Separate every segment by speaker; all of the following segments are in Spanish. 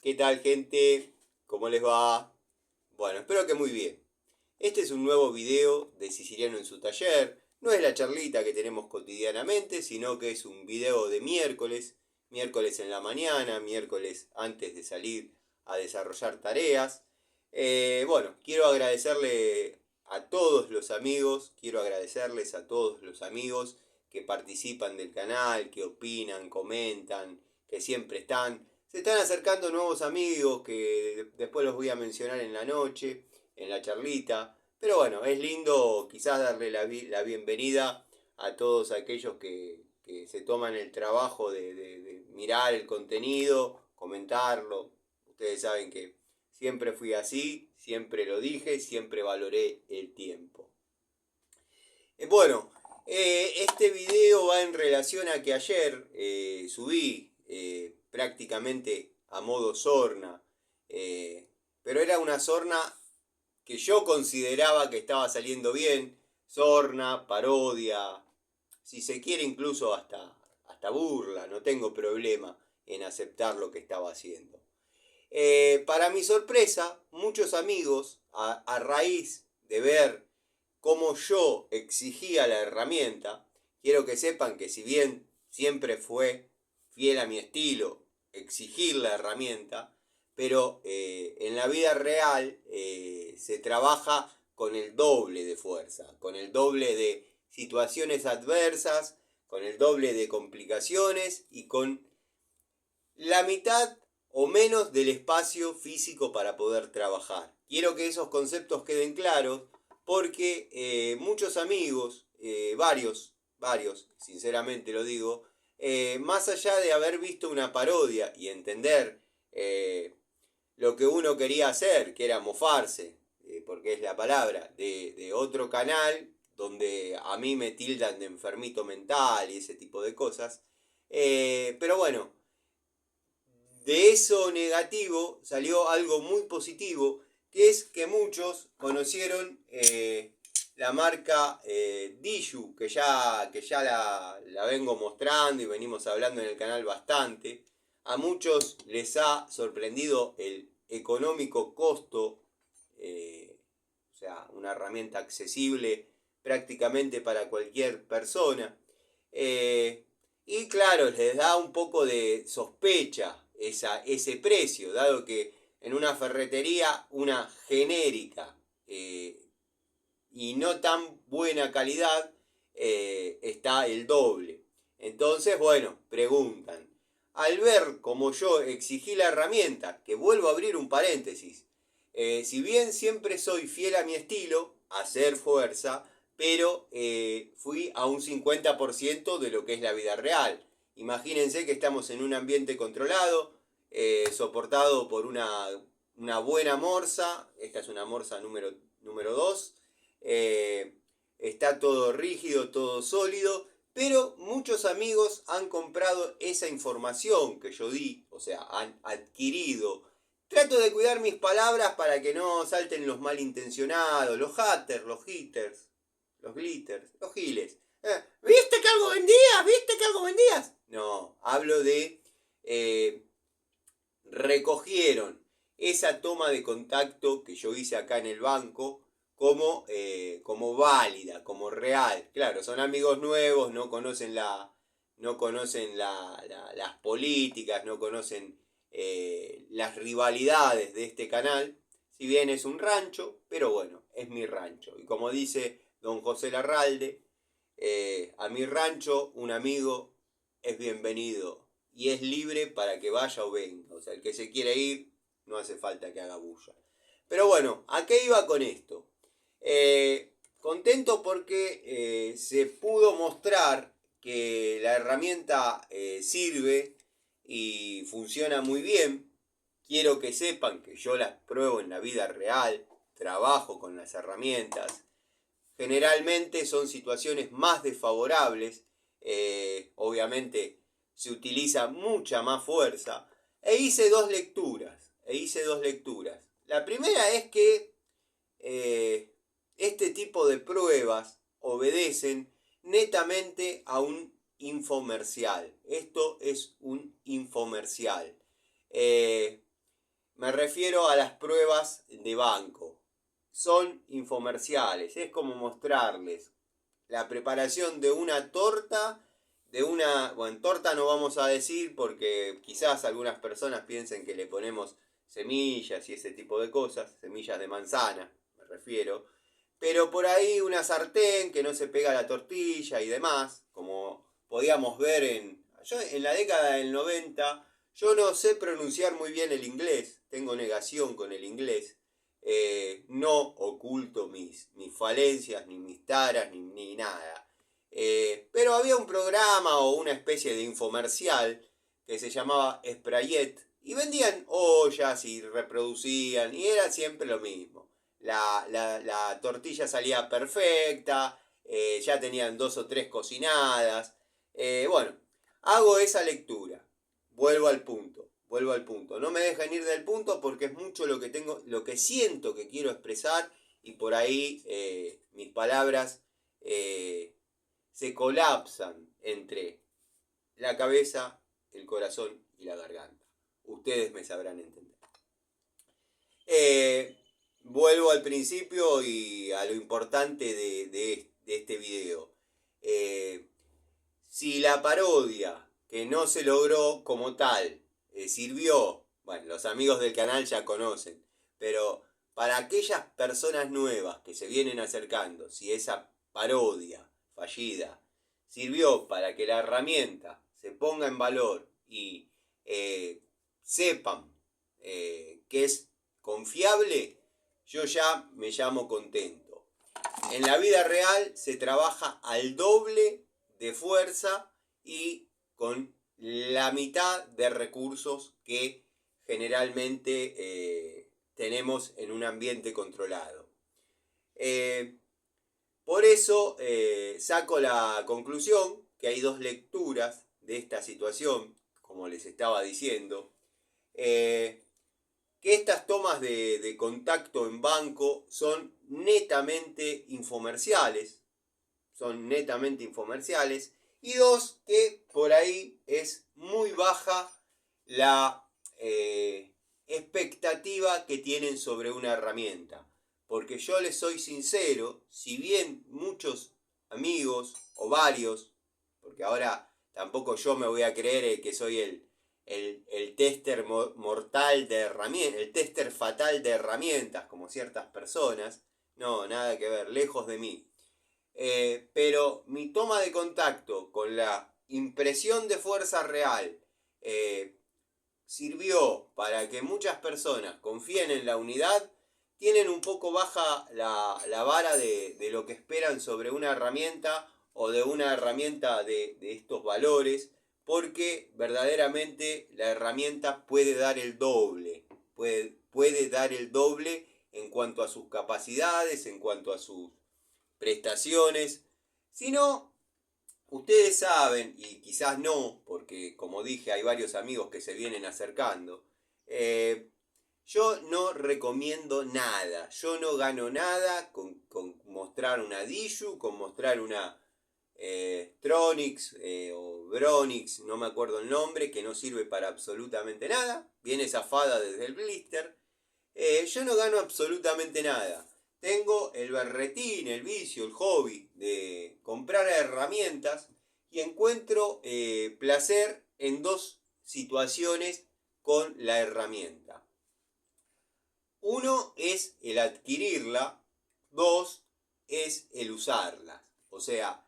Speaker 1: ¿Qué tal, gente? ¿Cómo les va? Bueno, espero que muy bien. Este es un nuevo video de Siciliano en su taller. No es la charlita que tenemos cotidianamente, sino que es un video de miércoles. Miércoles en la mañana, miércoles antes de salir a desarrollar tareas. Bueno, quiero agradecerle a todos los amigos, quiero agradecerles a todos los amigos que participan del canal, que opinan, comentan, que siempre están. Se están acercando nuevos amigos que después los voy a mencionar en la noche, en la charlita. Pero bueno, es lindo quizás darle la bienvenida a todos aquellos que se toman el trabajo de mirar el contenido, comentarlo. Ustedes saben que siempre fui así, siempre lo dije, siempre valoré el tiempo. Bueno, este video va en relación a que ayer subí prácticamente a modo sorna, pero era una sorna que yo consideraba que estaba saliendo bien, sorna, parodia, si se quiere incluso hasta burla, no tengo problema en aceptar lo que estaba haciendo. Para mi sorpresa, muchos amigos, a raíz de ver cómo yo exigía la herramienta, quiero que sepan que si bien siempre fue fiel a mi estilo exigir la herramienta, pero en la vida real se trabaja con el doble de fuerza, con el doble de situaciones adversas, con el doble de complicaciones y con la mitad o menos del espacio físico para poder trabajar. Quiero que esos conceptos queden claros porque muchos amigos, varios, sinceramente lo digo, más allá de haber visto una parodia y entender lo que uno quería hacer, que era mofarse, porque es la palabra, de otro canal donde a mí me tildan de enfermito mental y ese tipo de cosas. Pero bueno, de eso negativo salió algo muy positivo, que es que muchos conocieron la marca Diju, que ya la vengo mostrando y venimos hablando en el canal bastante. A muchos les ha sorprendido el económico costo, o sea, una herramienta accesible prácticamente para cualquier persona. Y claro, les da un poco de sospecha ese precio, dado que en una ferretería, una genérica y no tan buena calidad, está el doble. Entonces, bueno, preguntan. Al ver como yo exigí la herramienta, que vuelvo a abrir un paréntesis, si bien siempre soy fiel a mi estilo, hacer fuerza, pero fui a un 50% de lo que es la vida real. Imagínense que estamos en un ambiente controlado, soportado por una buena morsa. Esta es una morsa número 2. Está todo rígido, todo sólido, pero muchos amigos han comprado esa información que yo di, o sea, han adquirido. Trato de cuidar mis palabras para que no salten los malintencionados, los haters, los hitters, los glitters, los giles. ¿Viste que algo vendías? ¿Viste que algo vendías? No, hablo de recogieron esa toma de contacto que yo hice acá en el banco como válida, como real. Claro, son amigos nuevos, no conocen las políticas, no conocen las rivalidades de este canal. Si bien es un rancho, pero bueno, es mi rancho. Y como dice don José Larralde, a mi rancho un amigo es bienvenido y es libre para que vaya o venga. O sea, el que se quiere ir, no hace falta que haga bulla. Pero bueno, ¿a qué iba con esto? Contento porque se pudo mostrar que la herramienta sirve y funciona muy bien. Quiero que sepan que yo las pruebo en la vida real, trabajo con las herramientas. Generalmente son situaciones más desfavorables, obviamente se utiliza mucha más fuerza, e hice dos lecturas. La primera es que este tipo de pruebas obedecen netamente a un infomercial. Esto es un infomercial. Me refiero a las pruebas de banco. Son infomerciales, es como mostrarles la preparación de una torta, bueno, torta no vamos a decir porque quizás algunas personas piensen que le ponemos semillas y ese tipo de cosas, semillas de manzana, me refiero, pero por ahí una sartén que no se pega a la tortilla y demás, como podíamos ver yo en la década del 90, yo no sé pronunciar muy bien el inglés, tengo negación con el inglés, no oculto mis falencias, ni mis taras, ni nada. Pero había un programa o una especie de infomercial que se llamaba Sprayet y vendían ollas y reproducían y era siempre lo mismo. La tortilla salía perfecta, ya tenían 2 o 3 cocinadas. Bueno, hago esa lectura, vuelvo al punto. No me dejan ir del punto porque es mucho lo que tengo, lo que siento que quiero expresar y por ahí mis palabras se colapsan entre la cabeza, el corazón y la garganta. Ustedes me sabrán entender. Vuelvo al principio y a lo importante de este video. Si la parodia, que no se logró como tal, sirvió, bueno, los amigos del canal ya conocen, pero para aquellas personas nuevas que se vienen acercando, si esa parodia fallida sirvió para que la herramienta se ponga en valor y sepan que es confiable, yo ya me llamo contento. En la vida real se trabaja al doble de fuerza y con la mitad de recursos que generalmente tenemos en un ambiente controlado. Por eso saco la conclusión que hay 2 lecturas de esta situación, como les estaba diciendo, que estas tomas de contacto en banco son netamente infomerciales, y 2, que por ahí es muy baja la expectativa que tienen sobre una herramienta. Porque yo les soy sincero, si bien muchos amigos o varios, porque ahora tampoco yo me voy a creer que soy el tester mortal de herramientas, el tester fatal de herramientas, como ciertas personas, no, nada que ver, lejos de mí. Pero mi toma de contacto con la impresión de fuerza real sirvió para que muchas personas confíen en la unidad, tienen un poco baja la vara de lo que esperan sobre una herramienta o de una herramienta de estos valores, porque verdaderamente la herramienta puede dar el doble, puede dar el doble en cuanto a sus capacidades, en cuanto a sus prestaciones. Si no, ustedes saben, y quizás no, porque como dije hay varios amigos que se vienen acercando, yo no recomiendo nada, yo no gano nada con mostrar una Diju, con mostrar una Tronix o Bronix, no me acuerdo el nombre, que no sirve para absolutamente nada, viene zafada desde el blister. Yo no gano absolutamente nada. Tengo el berretín, el vicio, el hobby de comprar herramientas y encuentro placer en 2 situaciones con la herramienta. 1 es el adquirirla, 2 es el usarla. O sea,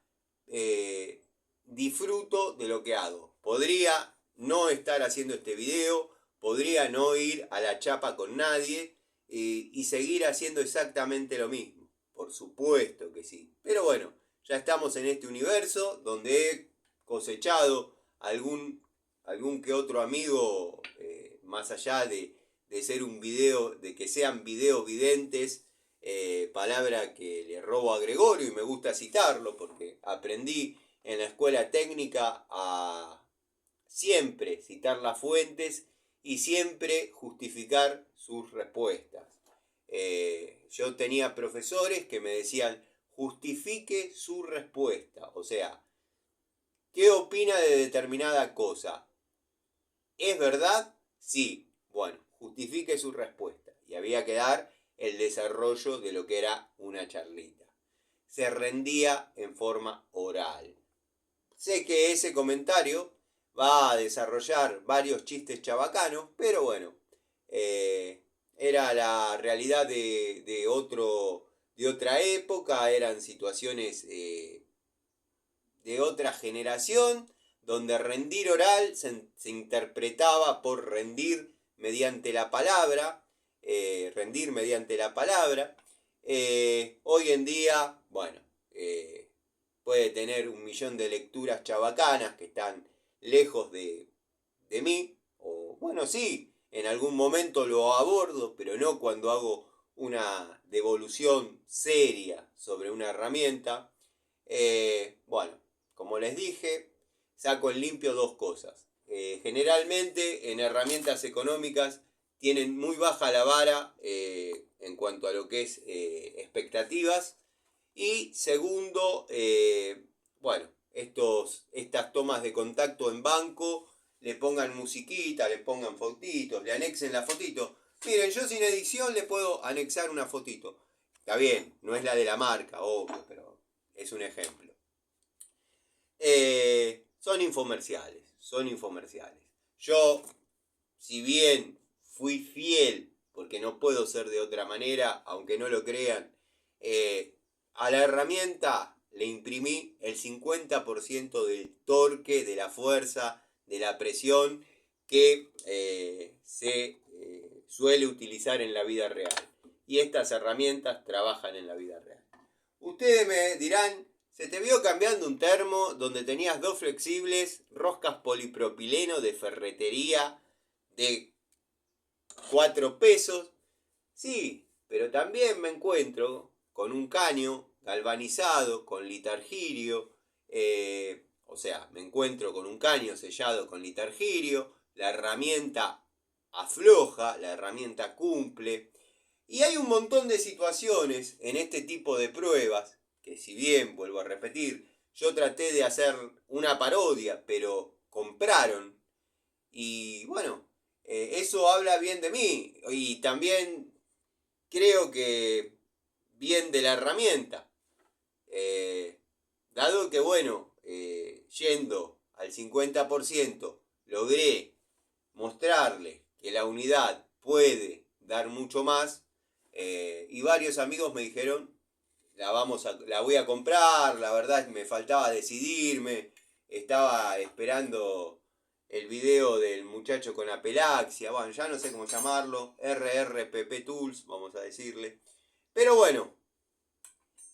Speaker 1: disfruto de lo que hago. Podría no estar haciendo este video, podría no ir a la chapa con nadie y seguir haciendo exactamente lo mismo. Por supuesto que sí. Pero bueno, ya estamos en este universo donde he cosechado algún que otro amigo, más allá de ser un video, de que sean videovidentes, palabra que le robo a Gregorio y me gusta citarlo porque aprendí en la escuela técnica a siempre citar las fuentes y siempre justificar sus respuestas. Yo tenía profesores que me decían, justifique su respuesta. O sea, ¿qué opina de determinada cosa? ¿Es verdad? Sí. Bueno, justifique su respuesta. Y había que dar el desarrollo de lo que era una charlita. Se rendía en forma oral. Sé que ese comentario va a desarrollar varios chistes chabacanos, pero bueno, era la realidad de otra época, eran situaciones de otra generación, donde rendir oral se interpretaba por rendir mediante la palabra, rendir mediante la palabra. Hoy en día, bueno, puede tener 1.000.000 de lecturas chabacanas que están lejos de mí, o bueno, sí, en algún momento lo abordo, pero no cuando hago una devolución seria sobre una herramienta. Bueno, como les dije, saco en limpio dos cosas. Generalmente en herramientas económicas tienen muy baja la vara en cuanto a lo que es expectativas. Y segundo, bueno, estas tomas de contacto en banco, le pongan musiquita, le pongan fotitos, le anexen la fotito. Miren, yo sin edición le puedo anexar una fotito. Está bien, no es la de la marca, obvio, pero es un ejemplo. Son infomerciales, son infomerciales. Yo, si bien fui fiel, porque no puedo ser de otra manera, aunque no lo crean, a la herramienta le imprimí el 50% del torque, de la fuerza, de la presión que se suele utilizar en la vida real. Y estas herramientas trabajan en la vida real. Ustedes me dirán, se te vio cambiando un termo donde tenías 2 flexibles, roscas polipropileno de ferretería de 4 pesos. Sí, pero también me encuentro con un caño galvanizado, con litargirio. O sea, me encuentro con un caño sellado con litargirio. La herramienta afloja, la herramienta cumple. Y hay un montón de situaciones en este tipo de pruebas, que si bien, vuelvo a repetir, yo traté de hacer una parodia, pero compraron. Y bueno, eso habla bien de mí. Y también creo que bien de la herramienta. Dado que, bueno, yendo al 50%, logré mostrarle que la unidad puede dar mucho más. Y varios amigos me dijeron, la voy a comprar, la verdad me faltaba decidirme, estaba esperando el video del muchacho con apelaxia, bueno, ya no sé cómo llamarlo, RRPP Tools, vamos a decirle. Pero bueno,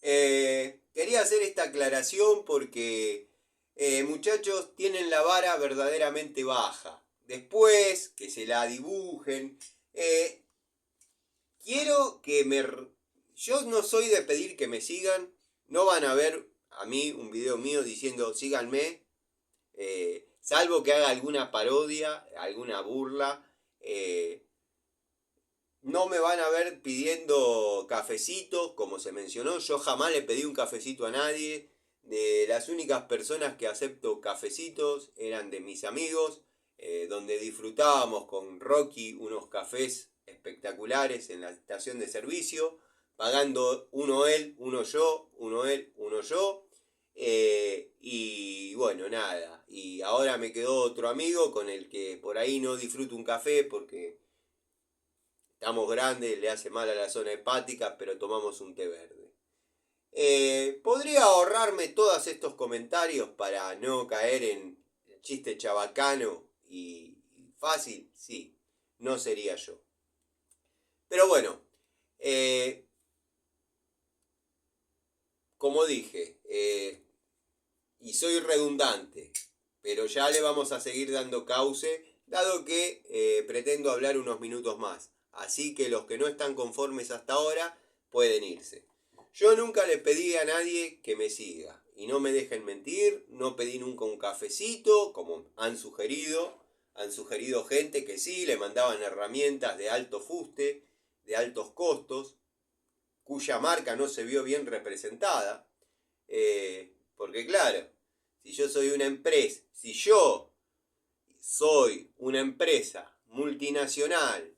Speaker 1: quería hacer esta aclaración porque muchachos tienen la vara verdaderamente baja. Después que se la dibujen, quiero que me... Yo no soy de pedir que me sigan, no van a ver a mí un video mío diciendo síganme, salvo que haga alguna parodia, alguna burla. No me van a ver pidiendo cafecitos, como se mencionó. Yo jamás le pedí un cafecito a nadie. De las únicas personas que acepto cafecitos eran de mis amigos, donde disfrutábamos con Rocky unos cafés espectaculares en la estación de servicio, pagando uno él, uno yo, uno él, uno yo. Y bueno, nada. Y ahora me quedó otro amigo con el que por ahí no disfruto un café porque estamos grandes, le hace mal a la zona hepática, pero tomamos un té verde. Podría ahorrarme todos estos comentarios para no caer en el chiste chabacano y fácil, sí, no sería yo. Pero bueno, como dije, y soy redundante, pero ya le vamos a seguir dando cauce, dado que pretendo hablar unos minutos más. Así que los que no están conformes hasta ahora pueden irse. Yo nunca le pedí a nadie que me siga. Y no me dejen mentir, no pedí nunca un cafecito, como han sugerido. Han sugerido gente que sí, le mandaban herramientas de alto fuste, de altos costos, cuya marca no se vio bien representada. Porque claro, si yo soy una empresa multinacional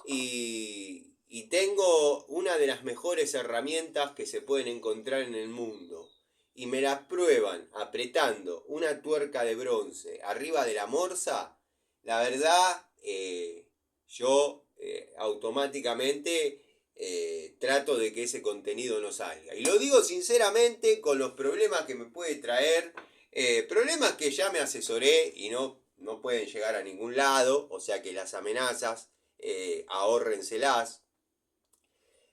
Speaker 1: y tengo una de las mejores herramientas que se pueden encontrar en el mundo. Y me la prueban apretando una tuerca de bronce arriba de la morsa, la verdad, yo automáticamente trato de que ese contenido no salga. Y lo digo sinceramente con los problemas que me puede traer, problemas que ya me asesoré y no pueden llegar a ningún lado, o sea que las amenazas, ahórrenselas.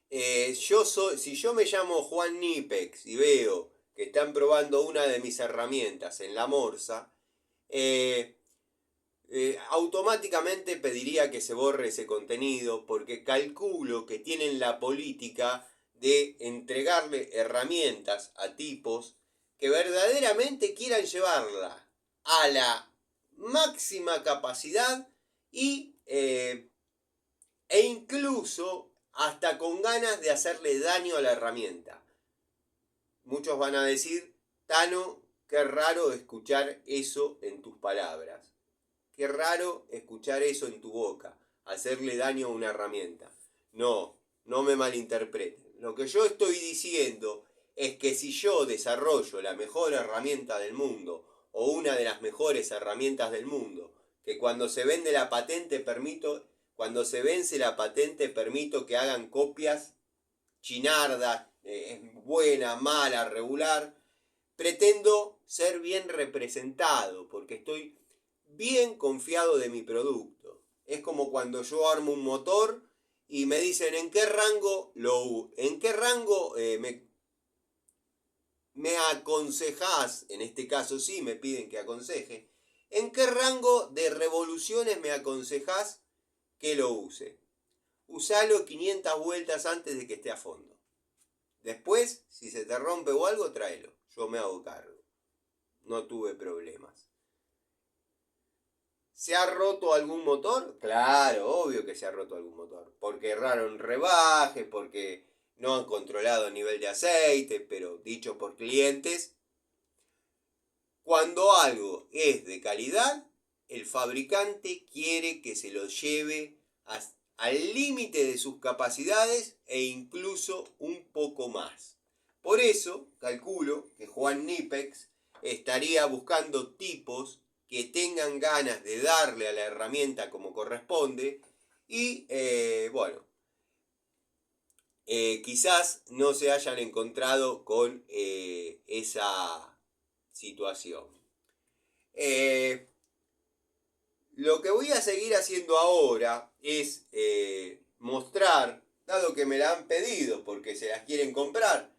Speaker 1: Si yo me llamo Juan Nipex y veo que están probando una de mis herramientas en la morsa, automáticamente pediría que se borre ese contenido porque calculo que tienen la política de entregarle herramientas a tipos que verdaderamente quieran llevarla a la máxima capacidad e incluso hasta con ganas de hacerle daño a la herramienta. Muchos van a decir, Tano, qué raro escuchar eso en tus palabras. Qué raro escuchar eso en tu boca, hacerle daño a una herramienta. No, no me malinterpreten. Lo que yo estoy diciendo es que si yo desarrollo la mejor herramienta del mundo, o una de las mejores herramientas del mundo, que cuando se vende la patente cuando se vence la patente permito que hagan copias chinardas, buena, mala, regular, pretendo ser bien representado, porque estoy bien confiado de mi producto. Es como cuando yo armo un motor y me dicen en qué rango me aconsejás, en este caso sí me piden que aconseje, en qué rango de revoluciones me aconsejás que lo use. Usalo 500 vueltas antes de que esté a fondo. Después, si se te rompe o algo, tráelo. Yo me hago cargo. No tuve problemas. ¿Se ha roto algún motor? Claro, obvio que se ha roto algún motor. Porque erraron rebajes, porque no han controlado el nivel de aceite, pero dicho por clientes, cuando algo es de calidad, el fabricante quiere que se lo lleve al límite de sus capacidades e incluso un poco más. Por eso, calculo que Juan Nipex estaría buscando tipos que tengan ganas de darle a la herramienta como corresponde y, quizás no se hayan encontrado con esa situación. Lo que voy a seguir haciendo ahora es mostrar, dado que me la han pedido porque se las quieren comprar,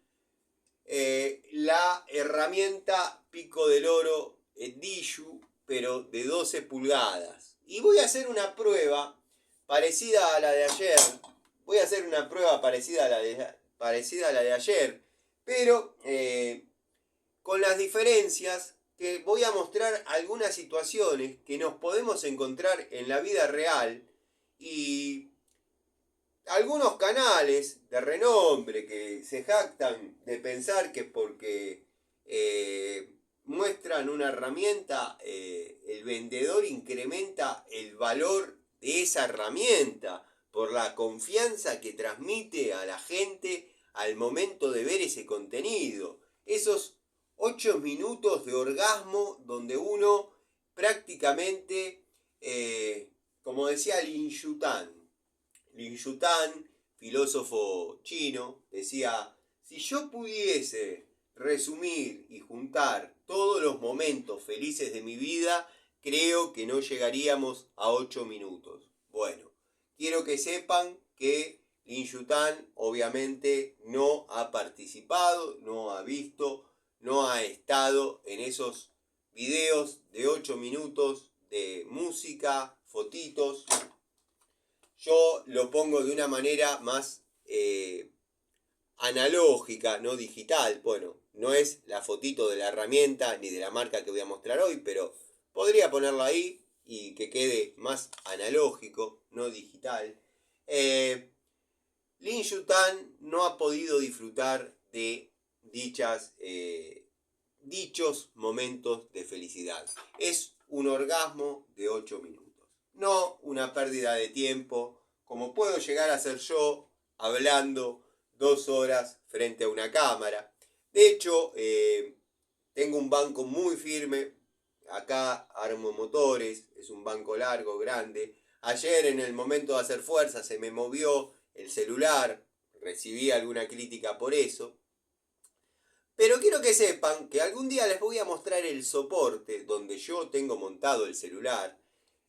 Speaker 1: la herramienta Pico del Oro Diju, pero de 12 pulgadas. Y voy a hacer una prueba parecida a la de ayer. Voy a hacer una prueba parecida a la de ayer, pero con las diferencias que voy a mostrar algunas situaciones que nos podemos encontrar en la vida real y algunos canales de renombre que se jactan de pensar que porque muestran una herramienta, el vendedor incrementa el valor de esa herramienta por la confianza que transmite a la gente al momento de ver ese contenido. Esos 8 minutos de orgasmo donde uno prácticamente, como decía Lin Yutang, filósofo chino, decía, si yo pudiese resumir y juntar todos los momentos felices de mi vida, creo que no llegaríamos a 8 minutos. Bueno, quiero que sepan que Lin Yutang obviamente no ha participado, no ha visto, no ha estado en esos videos de 8 minutos de música, fotitos. Yo lo pongo de una manera más analógica, no digital. Bueno, no es la fotito de la herramienta ni de la marca que voy a mostrar hoy, pero podría ponerla ahí y que quede más analógico, no digital. Lin Yutang no ha podido disfrutar de dichos momentos de felicidad. Es un orgasmo de 8 minutos. No una pérdida de tiempo como puedo llegar a ser yo hablando 2 horas frente a una cámara. De hecho, tengo un banco muy firme. Acá armo motores, es un banco largo, grande. Ayer en el momento de hacer fuerza se me movió el celular, recibí alguna crítica por eso. Pero quiero que sepan que algún día les voy a mostrar el soporte donde yo tengo montado el celular.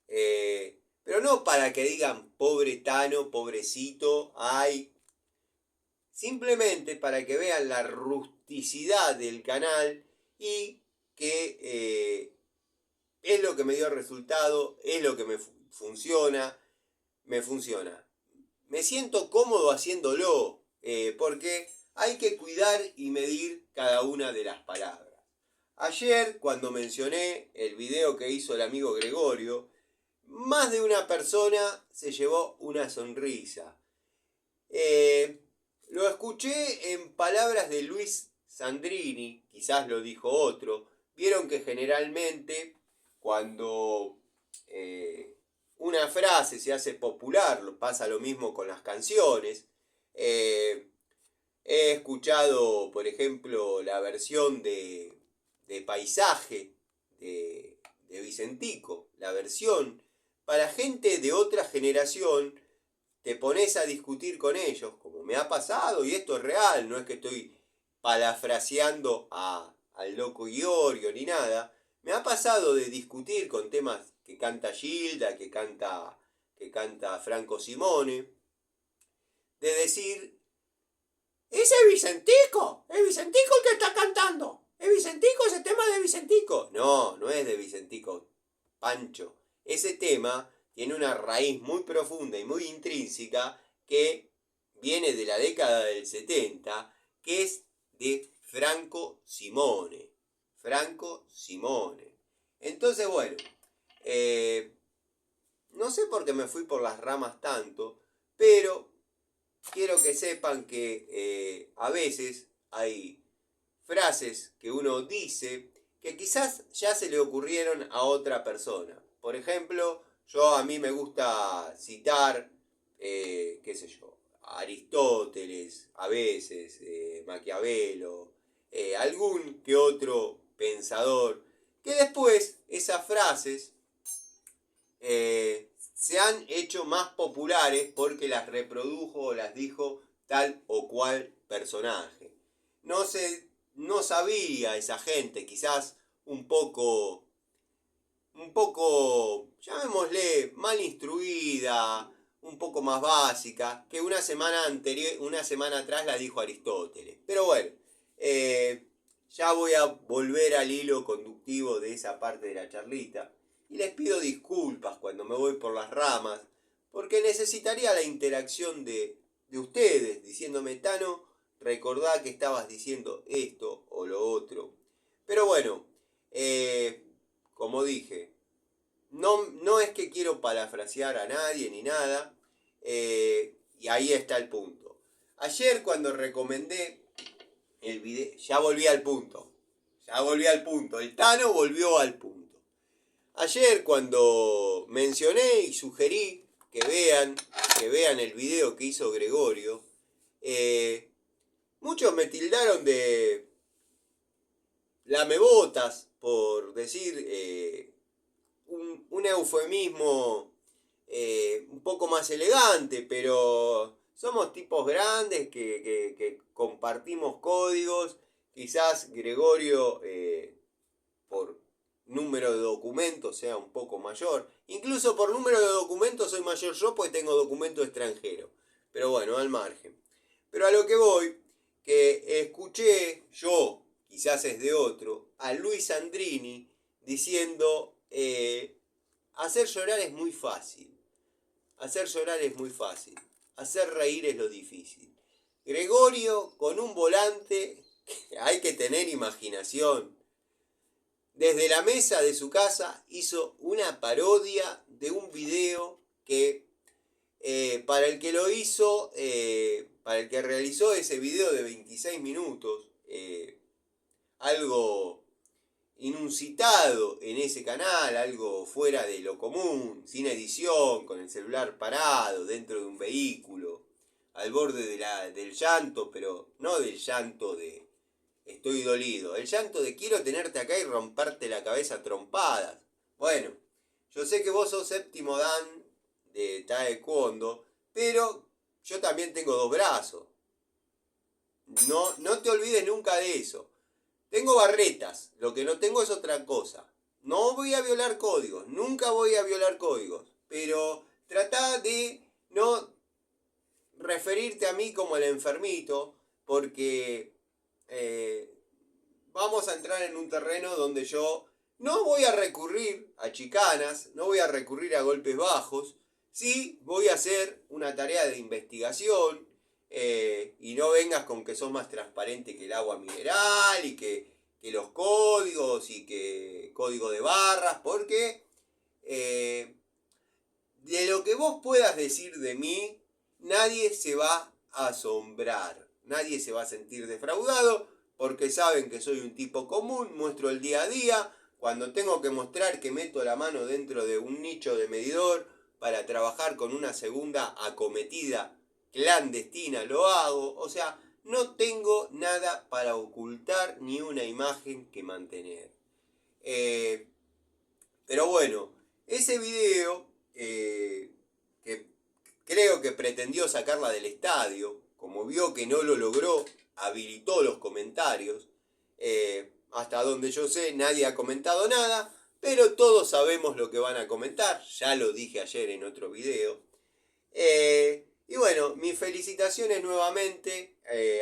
Speaker 1: Pero no para que digan, pobre Tano, pobrecito, ay. Simplemente para que vean la rusticidad del canal y que es lo que me dio resultado, es lo que me funciona, me funciona. Me siento cómodo haciéndolo, porque hay que cuidar y medir cada una de las palabras. Ayer, cuando mencioné el video que hizo el amigo Gregorio, más de una persona se llevó una sonrisa. Lo escuché en palabras de Luis Sandrini, quizás lo dijo otro. Vieron que generalmente cuando una frase se hace popular, pasa lo mismo con las canciones. He escuchado, por ejemplo, la versión de Paisaje de Vicentico, la versión para gente de otra generación. Te pones a discutir con ellos, como me ha pasado, y esto es real, no es que estoy parafraseando al loco Iorio ni nada. Me ha pasado de discutir con temas que canta Gilda, que canta Franco Simone, de decir, ¡ese es Vicentico! ¡Es Vicentico el que está cantando! ¡Es Vicentico ese tema de Vicentico! No, no es de Vicentico, Pancho. Ese tema tiene una raíz muy profunda y muy intrínseca que viene de la década del 70, que es de Franco Simone. Franco Simone. Entonces, bueno, no sé por qué me fui por las ramas tanto, pero quiero que sepan que a veces hay frases que uno dice que quizás ya se le ocurrieron a otra persona. Por ejemplo, a mí me gusta citar, qué sé yo, a Aristóteles, a veces, Maquiavelo, algún que otro pensador, que después esas frases se han hecho más populares porque las reprodujo o las dijo tal o cual personaje. No sabía esa gente, quizás un poco, llamémosle, mal instruida, un poco más básica, que una semana atrás la dijo Aristóteles. Pero bueno, ya voy a volver al hilo conductivo de esa parte de la charlita. Y les pido disculpas cuando me voy por las ramas, porque necesitaría la interacción de ustedes, diciéndome, Tano, recordá que estabas diciendo esto o lo otro. Pero bueno, como dije, no es que quiero parafrasear a nadie ni nada, y ahí está el punto. Ayer cuando recomendé el video, ya volví al punto, el Tano volvió al punto. Ayer cuando mencioné y sugerí que vean el video que hizo Gregorio, muchos me tildaron de lamebotas por decir un eufemismo un poco más elegante, pero somos tipos grandes que compartimos códigos. Quizás Gregorio, por número de documentos, sea un poco mayor. Incluso por número de documentos soy mayor yo, pues tengo documento extranjero. Pero bueno, al margen. Pero a lo que voy, que escuché yo, quizás es de otro, a Luis Sandrini diciendo, hacer llorar es muy fácil. Hacer llorar es muy fácil. Hacer reír es lo difícil. Gregorio con un volante, hay que tener imaginación. Desde la mesa de su casa hizo una parodia de un video que para el que lo hizo, para el que realizó ese video de 26 minutos, algo inusitado en ese canal, algo fuera de lo común, sin edición, con el celular parado, dentro de un vehículo, al borde del llanto, pero no del llanto de estoy dolido, el llanto de quiero tenerte acá y romperte la cabeza a trompadas. Bueno, yo sé que vos sos séptimo dan de Taekwondo, pero yo también tengo dos brazos. No te olvides nunca de eso. Tengo barretas, lo que no tengo es otra cosa. No voy a violar códigos, nunca voy a violar códigos, pero trata de no referirte a mí como el enfermito, porque vamos a entrar en un terreno donde yo no voy a recurrir a chicanas, no voy a recurrir a golpes bajos, sí voy a hacer una tarea de investigación, y no vengas con que sos más transparente que el agua mineral y que los códigos y que código de barras, porque de lo que vos puedas decir de mí, nadie se va a asombrar, nadie se va a sentir defraudado, porque saben que soy un tipo común, muestro el día a día, cuando tengo que mostrar que meto la mano dentro de un nicho de medidor para trabajar con una segunda acometida clandestina, lo hago, o sea, no tengo nada para ocultar ni una imagen que mantener. Pero bueno, ese video que creo que pretendió sacarla del estadio, como vio que no lo logró, habilitó los comentarios. Hasta donde yo sé, nadie ha comentado nada, pero todos sabemos lo que van a comentar. Ya lo dije ayer en otro video. Y bueno, mis felicitaciones nuevamente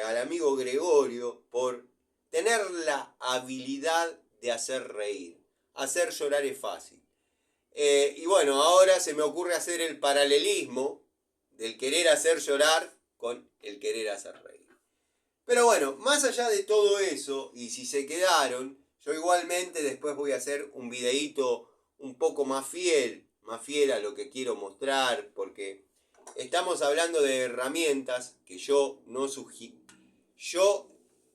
Speaker 1: al amigo Gregorio por tener la habilidad de hacer reír. Hacer llorar es fácil. Y bueno, ahora se me ocurre hacer el paralelismo del querer hacer llorar con el querer hacer reír. Pero bueno, más allá de todo eso, y si se quedaron, yo igualmente después voy a hacer un videíto un poco más fiel a lo que quiero mostrar, porque estamos hablando de herramientas que yo no sugiero. Yo,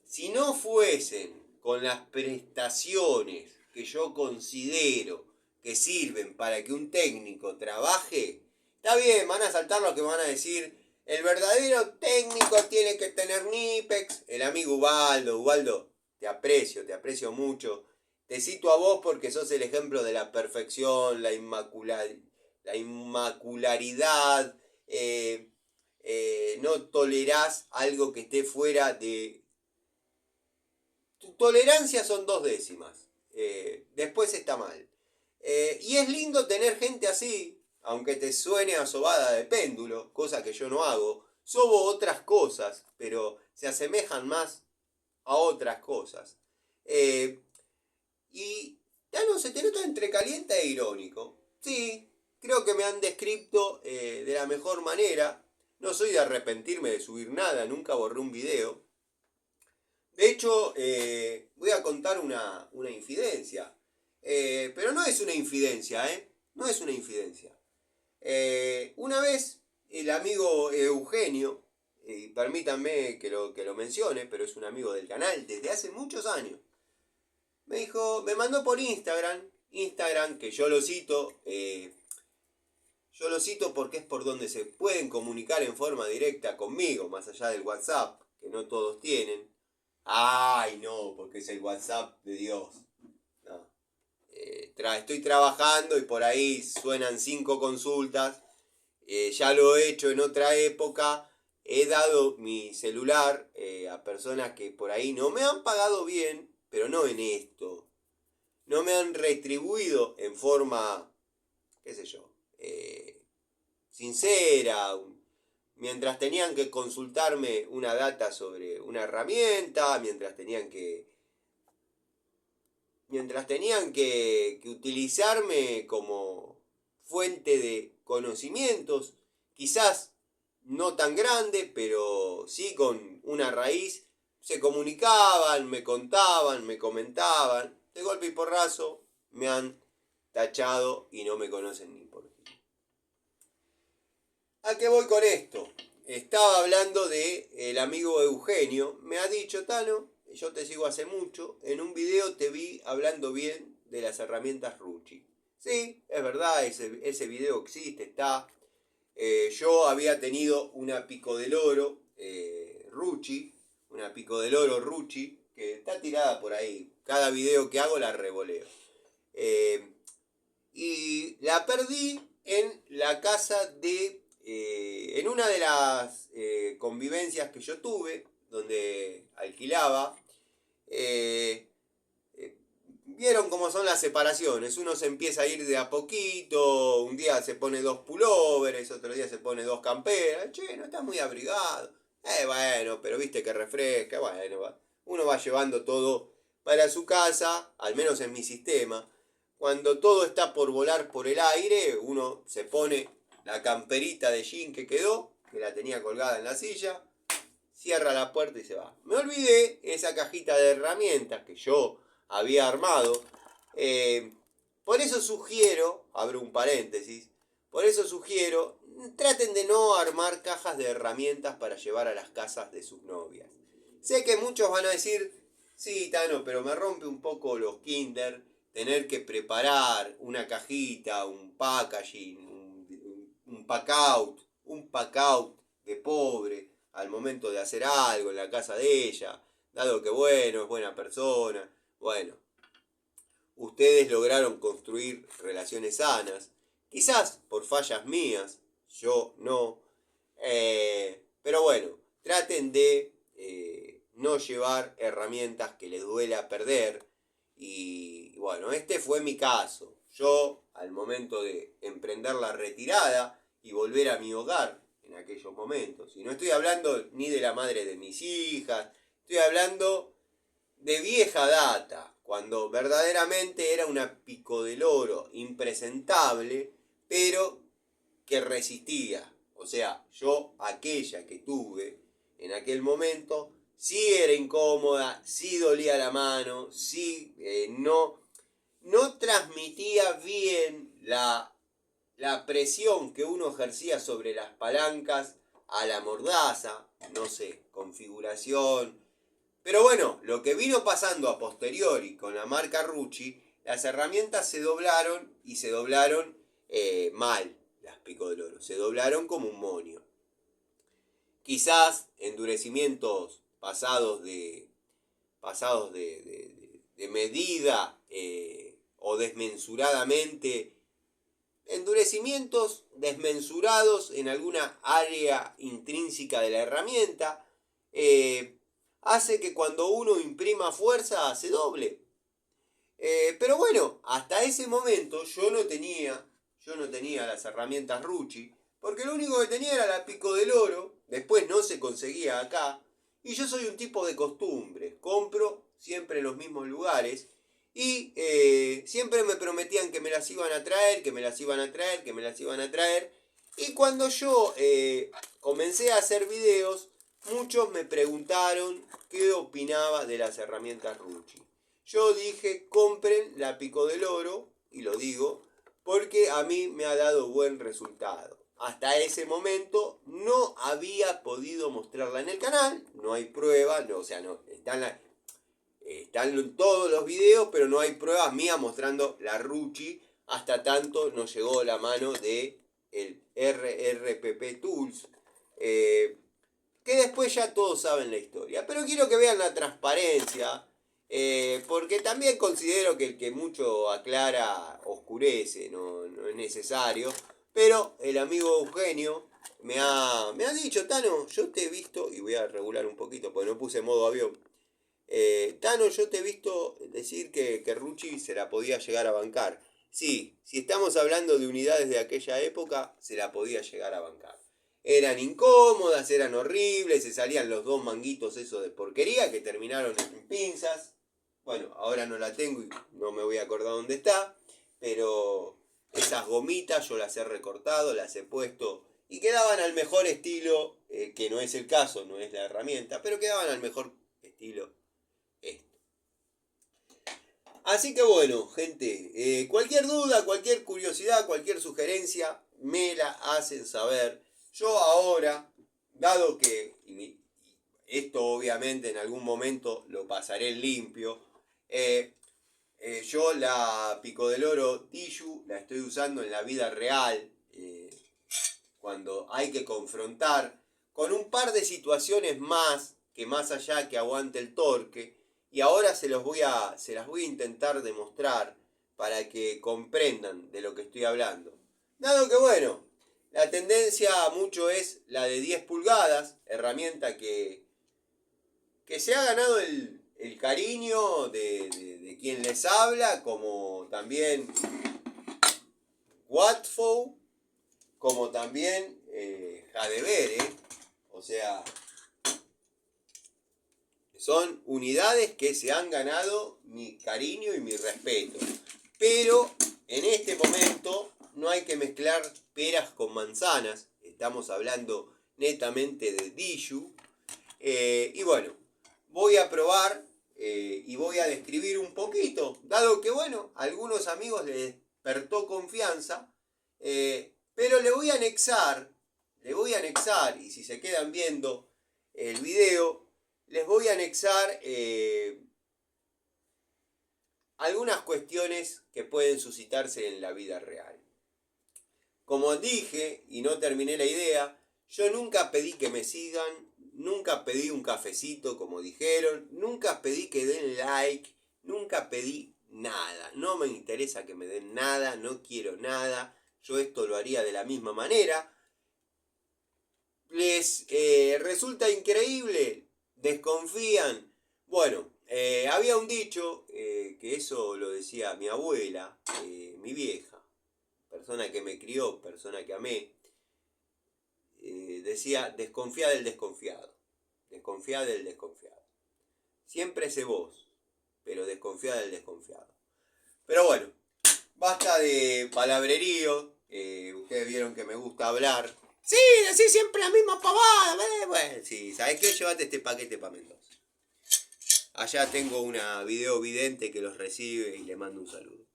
Speaker 1: si no fuesen con las prestaciones que yo considero que sirven para que un técnico trabaje, está bien, van a saltar lo que van a decir. El verdadero técnico tiene que tener NIPEX. El amigo Ubaldo, te aprecio mucho. Te cito a vos porque sos el ejemplo de la perfección, la inmacularidad. No tolerás algo que esté fuera de... Tu tolerancia son 2 décimas. Después está mal. Y es lindo tener gente así, aunque te suene a sobada de péndulo, cosa que yo no hago. Sobo otras cosas, pero se asemejan más a otras cosas. Y ya no se te nota entre caliente e irónico. Sí, creo que me han descrito de la mejor manera. No soy de arrepentirme de subir nada, nunca borré un video. De hecho, voy a contar una infidencia. Pero no es una infidencia, No es una infidencia. Una vez el amigo Eugenio, y permítanme que lo mencione, pero es un amigo del canal desde hace muchos años, me dijo, me mandó por Instagram que yo lo cito porque es por donde se pueden comunicar en forma directa conmigo, más allá del WhatsApp, que no todos tienen. Ay, no, porque es el WhatsApp de Dios. No. Estoy trabajando y por ahí suenan 5 consultas. Ya lo he hecho en otra época. He dado mi celular a personas que por ahí no me han pagado bien, pero no en esto. No me han retribuido en forma, qué sé yo, sincera. Mientras tenían que consultarme una data sobre una herramienta, mientras tenían que utilizarme como fuente de conocimientos, quizás no tan grande, pero sí con una raíz, se comunicaban, me contaban, me comentaban, de golpe y porrazo me han tachado y no me conocen ni por qué. ¿A qué voy con esto? Estaba hablando de el amigo Eugenio, me ha dicho, Tano, yo te sigo hace mucho, en un video te vi hablando bien de las herramientas Rucci. Sí, es verdad, ese video existe, está. Yo había tenido una pico del oro Rucci, una pico del oro Rucci, que está tirada por ahí. Cada video que hago la revoleo. Y la perdí en la casa en una de las convivencias que yo tuve, donde alquilaba. eh, Vieron cómo son las separaciones. Uno se empieza a ir de a poquito. Un día se pone 2 pulóveres, otro día se pone 2 camperas. Che, no está muy abrigado. Bueno, pero viste que refresca. Bueno, uno va llevando todo para su casa, al menos en mi sistema. Cuando todo está por volar por el aire, uno se pone la camperita de jean que quedó, que la tenía colgada en la silla, cierra la puerta y se va. Me olvidé esa cajita de herramientas que yo había armado. Por eso sugiero, abro un paréntesis, por eso sugiero, traten de no armar cajas de herramientas para llevar a las casas de sus novias. Sé que muchos van a decir, sí, Tano, pero me rompe un poco los kinder tener que preparar una cajita, un packaging, un pack out de pobre al momento de hacer algo en la casa de ella, dado que bueno, es buena persona. Bueno, ustedes lograron construir relaciones sanas, quizás por fallas mías, yo no. Pero bueno, traten de no llevar herramientas que les duela perder. Y bueno, este fue mi caso. Yo, al momento de emprender la retirada y volver a mi hogar en aquellos momentos, y no estoy hablando ni de la madre de mis hijas, estoy hablando de vieja data, cuando verdaderamente era una pico del oro impresentable, pero que resistía. O sea, yo aquella que tuve en aquel momento, sí era incómoda, sí dolía la mano, sí no transmitía bien la presión que uno ejercía sobre las palancas a la mordaza, no sé, configuración. Pero bueno, lo que vino pasando a posteriori con la marca Rucci, las herramientas se doblaron y se doblaron mal, las pico del oro, se doblaron como un monio. Quizás endurecimientos pasados de medida o desmensuradamente, endurecimientos desmensurados en alguna área intrínseca de la herramienta, hace que cuando uno imprima fuerza se doble. Pero bueno, hasta ese momento yo no tenía las herramientas Rucci, porque lo único que tenía era la pico del oro, después no se conseguía acá, y yo soy un tipo de costumbre, compro siempre en los mismos lugares, y siempre me prometían que me las iban a traer, que me las iban a traer, que me las iban a traer, y cuando yo comencé a hacer videos, muchos me preguntaron qué opinaba de las herramientas Rucci. Yo dije, compren la pico del oro, y lo digo, porque a mí me ha dado buen resultado. Hasta ese momento no había podido mostrarla en el canal, no hay pruebas, no, o sea, no, están todos los videos, pero no hay pruebas mías mostrando la Rucci, hasta tanto nos llegó la mano de el RRPP Tools, que después ya todos saben la historia. Pero quiero que vean la transparencia, porque también considero que el que mucho aclara oscurece, no es necesario. Pero el amigo Eugenio me ha dicho, Tano, yo te he visto, y voy a regular un poquito porque no puse modo avión. Tano, yo te he visto decir que Rucci se la podía llegar a bancar. Sí, si estamos hablando de unidades de aquella época, se la podía llegar a bancar. Eran incómodas, eran horribles, se salían los 2 manguitos esos de porquería que terminaron en pinzas. Bueno, ahora no la tengo y no me voy a acordar dónde está, pero esas gomitas yo las he recortado, las he puesto y quedaban al mejor estilo, que no es el caso, no es la herramienta, pero quedaban al mejor estilo esto. Así que bueno, gente, cualquier duda, cualquier curiosidad, cualquier sugerencia, me la hacen saber. Yo ahora, dado que esto obviamente en algún momento lo pasaré en limpio. Yo la Pico del Oro Tissue la estoy usando en la vida real, cuando hay que confrontar con un par de situaciones más que más allá que aguante el torque, y ahora se las voy a intentar demostrar para que comprendan de lo que estoy hablando. Dado que bueno, la tendencia mucho es la de 10 pulgadas, herramienta que se ha ganado el cariño de quien les habla, como también Watfo, como también Jadever, o sea, son unidades que se han ganado mi cariño y mi respeto. Pero en este momento no hay que mezclar peras con manzanas. Estamos hablando netamente de Tissue. Y bueno, voy a probar y voy a describir un poquito. Dado que bueno, a algunos amigos les despertó confianza. Pero le voy a anexar, y si se quedan viendo el video, les voy a anexar algunas cuestiones que pueden suscitarse en la vida real. Como dije, y no terminé la idea, yo nunca pedí que me sigan, nunca pedí un cafecito como dijeron, nunca pedí que den like, nunca pedí nada. No me interesa que me den nada, no quiero nada. Yo esto lo haría de la misma manera. ¿Les resulta increíble? ¿Desconfían? Bueno, había un dicho, que eso lo decía mi abuela, mi vieja, persona que me crió, persona que amé, decía, desconfía del desconfiado, desconfía del desconfiado. Siempre sé vos, pero desconfía del desconfiado. Pero bueno, basta de palabrerío, ustedes vieron que me gusta hablar. Sí, decís siempre la misma pavada. Bueno, sí, ¿sabes qué? Llévate este paquete para Mendoza. Allá tengo una video vidente que los recibe y le mando un saludo.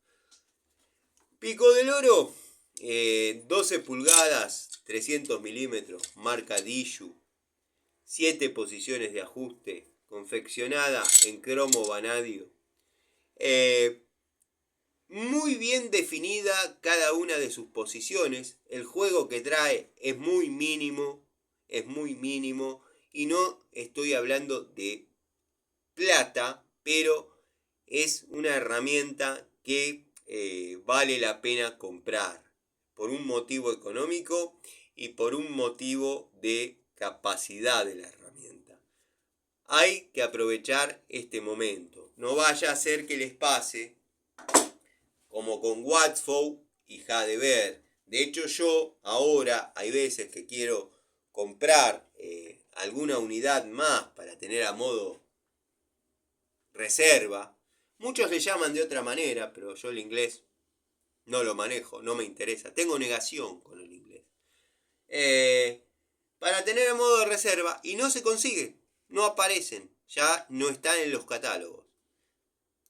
Speaker 1: Pico del Oro, 12 pulgadas, 300 milímetros, marca Tissue, 7 posiciones de ajuste, confeccionada en cromo vanadio. Muy bien definida cada una de sus posiciones. El juego que trae es muy mínimo, y no estoy hablando de plata, pero es una herramienta que vale la pena comprar por un motivo económico y por un motivo de capacidad de la herramienta. Hay que aprovechar este momento. No vaya a ser que les pase como con Watfo y Jadever. De hecho, yo ahora hay veces que quiero comprar alguna unidad más para tener a modo reserva. Muchos le llaman de otra manera, pero yo el inglés no lo manejo, no me interesa. Tengo negación con el inglés. Para tener a modo de reserva, y no se consigue, no aparecen, ya no están en los catálogos.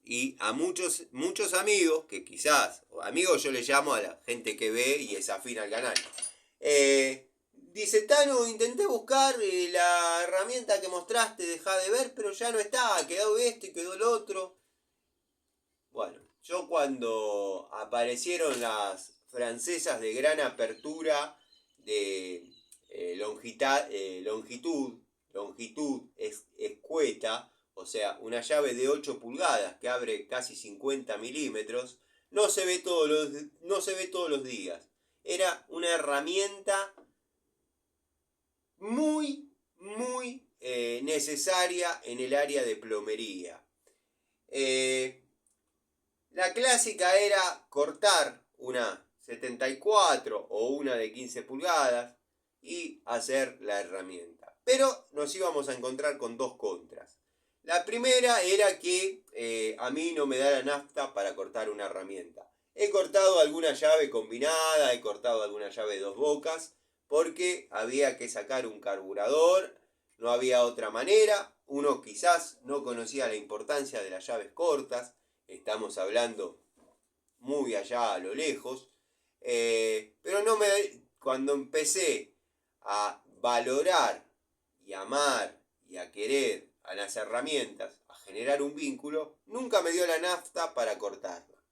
Speaker 1: Y a muchos amigos, que quizás, o amigos yo les llamo a la gente que ve y es afín al canal, dice, Tano, intenté buscar la herramienta que mostraste, dejá de ver, pero ya no está, quedó esto y quedó lo otro. Bueno, yo cuando aparecieron las francesas de gran apertura de longitud escueta, o sea, una llave de 8 pulgadas que abre casi 50 milímetros, no se ve todos los días. Era una herramienta muy necesaria en el área de plomería. La clásica era cortar una 74 o una de 15 pulgadas y hacer la herramienta. Pero nos íbamos a encontrar con dos contras. La primera era que a mí no me da la nafta para cortar una herramienta. He cortado alguna llave combinada, he cortado alguna llave de 2 bocas, porque había que sacar un carburador, no había otra manera. Uno quizás no conocía la importancia de las llaves cortas, estamos hablando muy allá a lo lejos, pero cuando empecé a valorar y amar y a querer a las herramientas, a generar un vínculo, nunca me dio la nafta para cortarla.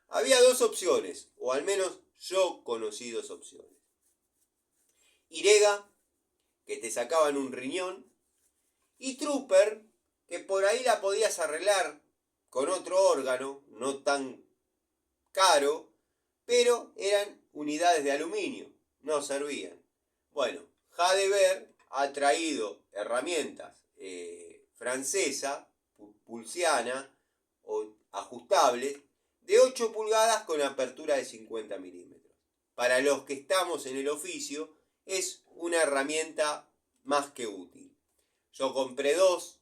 Speaker 1: Había dos opciones, o al menos yo conocí dos opciones. Irega, que te sacaban un riñón, y Trooper, que por ahí la podías arreglar con otro órgano, no tan caro, pero eran unidades de aluminio, no servían. Bueno, Hadever ha traído herramientas francesa, pulsiana o ajustables, de 8 pulgadas con apertura de 50 milímetros. Para los que estamos en el oficio, es una herramienta más que útil. Yo compré dos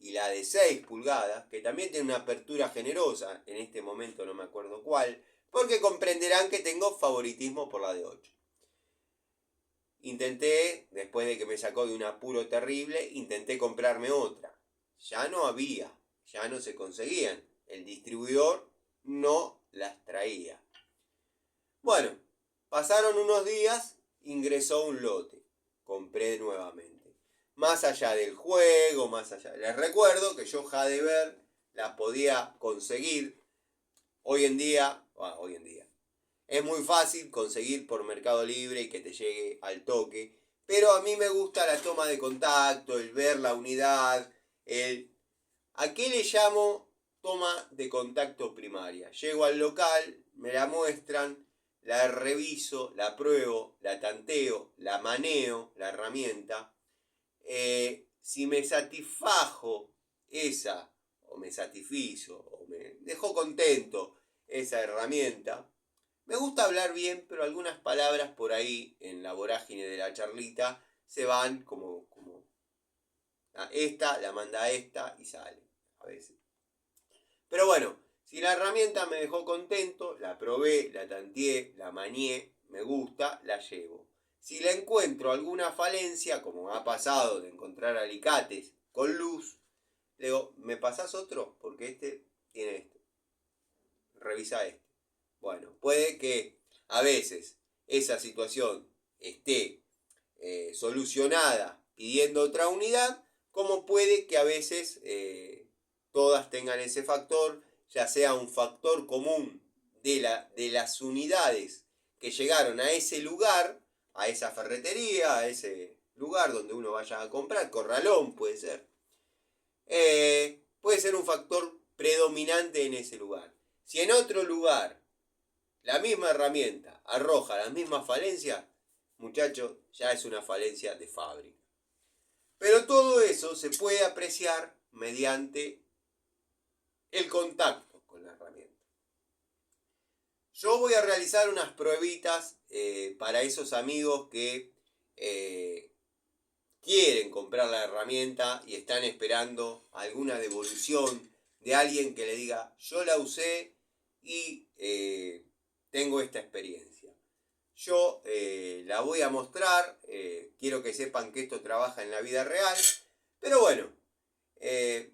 Speaker 1: y la de 6 pulgadas, que también tiene una apertura generosa, en este momento no me acuerdo cuál, porque comprenderán que tengo favoritismo por la de 8. Intenté, después de que me sacó de un apuro terrible, intenté comprarme otra. Ya no había, ya no se conseguían. El distribuidor no las traía. Bueno, pasaron unos días, ingresó un lote. Compré nuevamente. Más allá del juego, más allá. Les recuerdo que yo Hadever la podía conseguir hoy en día. Es muy fácil conseguir por Mercado Libre y que te llegue al toque. Pero a mí me gusta la toma de contacto, el ver la unidad, ¿a qué le llamo toma de contacto primaria? Llego al local, me la muestran, la reviso, la pruebo, la tanteo, la maneo, la herramienta. Si me satisfajo esa, o me satisfizo, o me dejó contento esa herramienta, me gusta hablar bien, pero algunas palabras por ahí en la vorágine de la charlita se van como esta, la manda a esta y sale a veces. Pero bueno, si la herramienta me dejó contento, la probé, la tanteé, la manié, me gusta, la llevo. Si la encuentro alguna falencia, como ha pasado de encontrar alicates con luz, le digo, ¿me pasás otro? Porque este tiene esto. Revisa este. Bueno, puede que a veces esa situación esté solucionada pidiendo otra unidad, como puede que a veces todas tengan ese factor, ya sea un factor común de las unidades que llegaron a ese lugar, a esa ferretería, a ese lugar donde uno vaya a comprar, corralón puede ser. Puede ser un factor predominante en ese lugar. Si en otro lugar la misma herramienta arroja las mismas falencias, muchachos, ya es una falencia de fábrica. Pero todo eso se puede apreciar mediante el contacto con la herramienta. Yo voy a realizar unas pruebitas para esos amigos que quieren comprar la herramienta y están esperando alguna devolución de alguien que le diga, yo la usé y tengo esta experiencia. Yo la voy a mostrar, quiero que sepan que esto trabaja en la vida real, pero bueno, el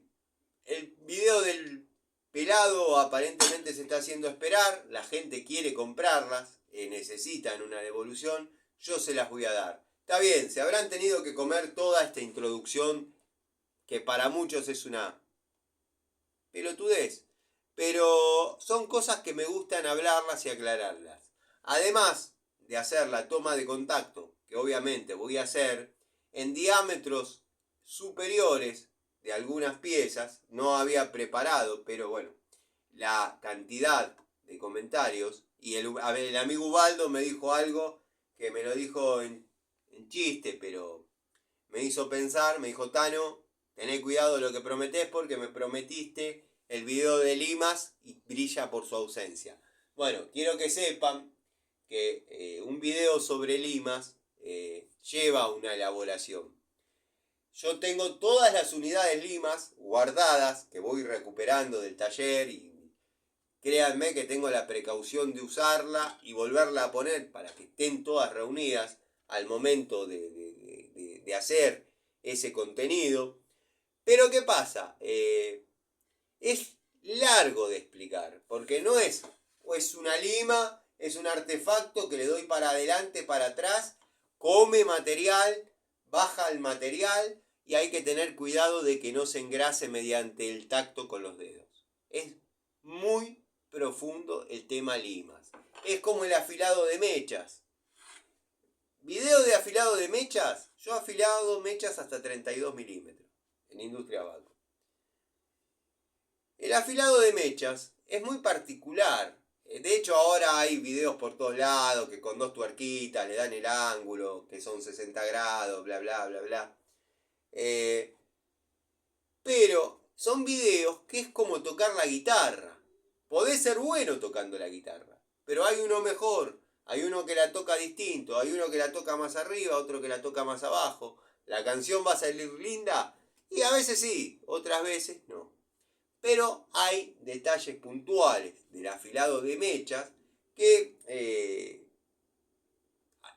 Speaker 1: video del pelado aparentemente se está haciendo esperar, la gente quiere comprarlas, necesitan una devolución, yo se las voy a dar. Está bien, se habrán tenido que comer toda esta introducción que para muchos es una pelotudez, pero son cosas que me gustan hablarlas y aclararlas. Además de hacer la toma de contacto, que obviamente voy a hacer en diámetros superiores de algunas piezas, no había preparado, pero bueno, la cantidad de comentarios, y el amigo Ubaldo me dijo algo que me lo dijo en chiste, pero me hizo pensar, me dijo, Tano, tené cuidado de lo que prometés porque me prometiste el video de limas y brilla por su ausencia. Bueno, quiero que sepan que un video sobre limas lleva una elaboración. Yo tengo todas las unidades limas guardadas que voy recuperando del taller y créanme que tengo la precaución de usarla y volverla a poner para que estén todas reunidas al momento de hacer ese contenido. Pero ¿qué pasa? Es largo de explicar, porque no es una lima, es un artefacto que le doy para adelante, para atrás, come material, baja el material y hay que tener cuidado de que no se engrase mediante el tacto con los dedos. Es muy profundo el tema limas. Es como el afilado de mechas. Video de afilado de mechas. Yo he afilado mechas hasta 32 milímetros en Industria Baco. El afilado de mechas es muy particular. De hecho, ahora hay videos por todos lados que con 2 tuerquitas le dan el ángulo, que son 60 grados, bla, bla, bla, bla. Pero son videos que es como tocar la guitarra. Podés ser bueno tocando la guitarra, pero hay uno mejor. Hay uno que la toca distinto, hay uno que la toca más arriba, otro que la toca más abajo. La canción va a salir linda y a veces sí, otras veces no. Pero hay detalles puntuales del afilado de mechas que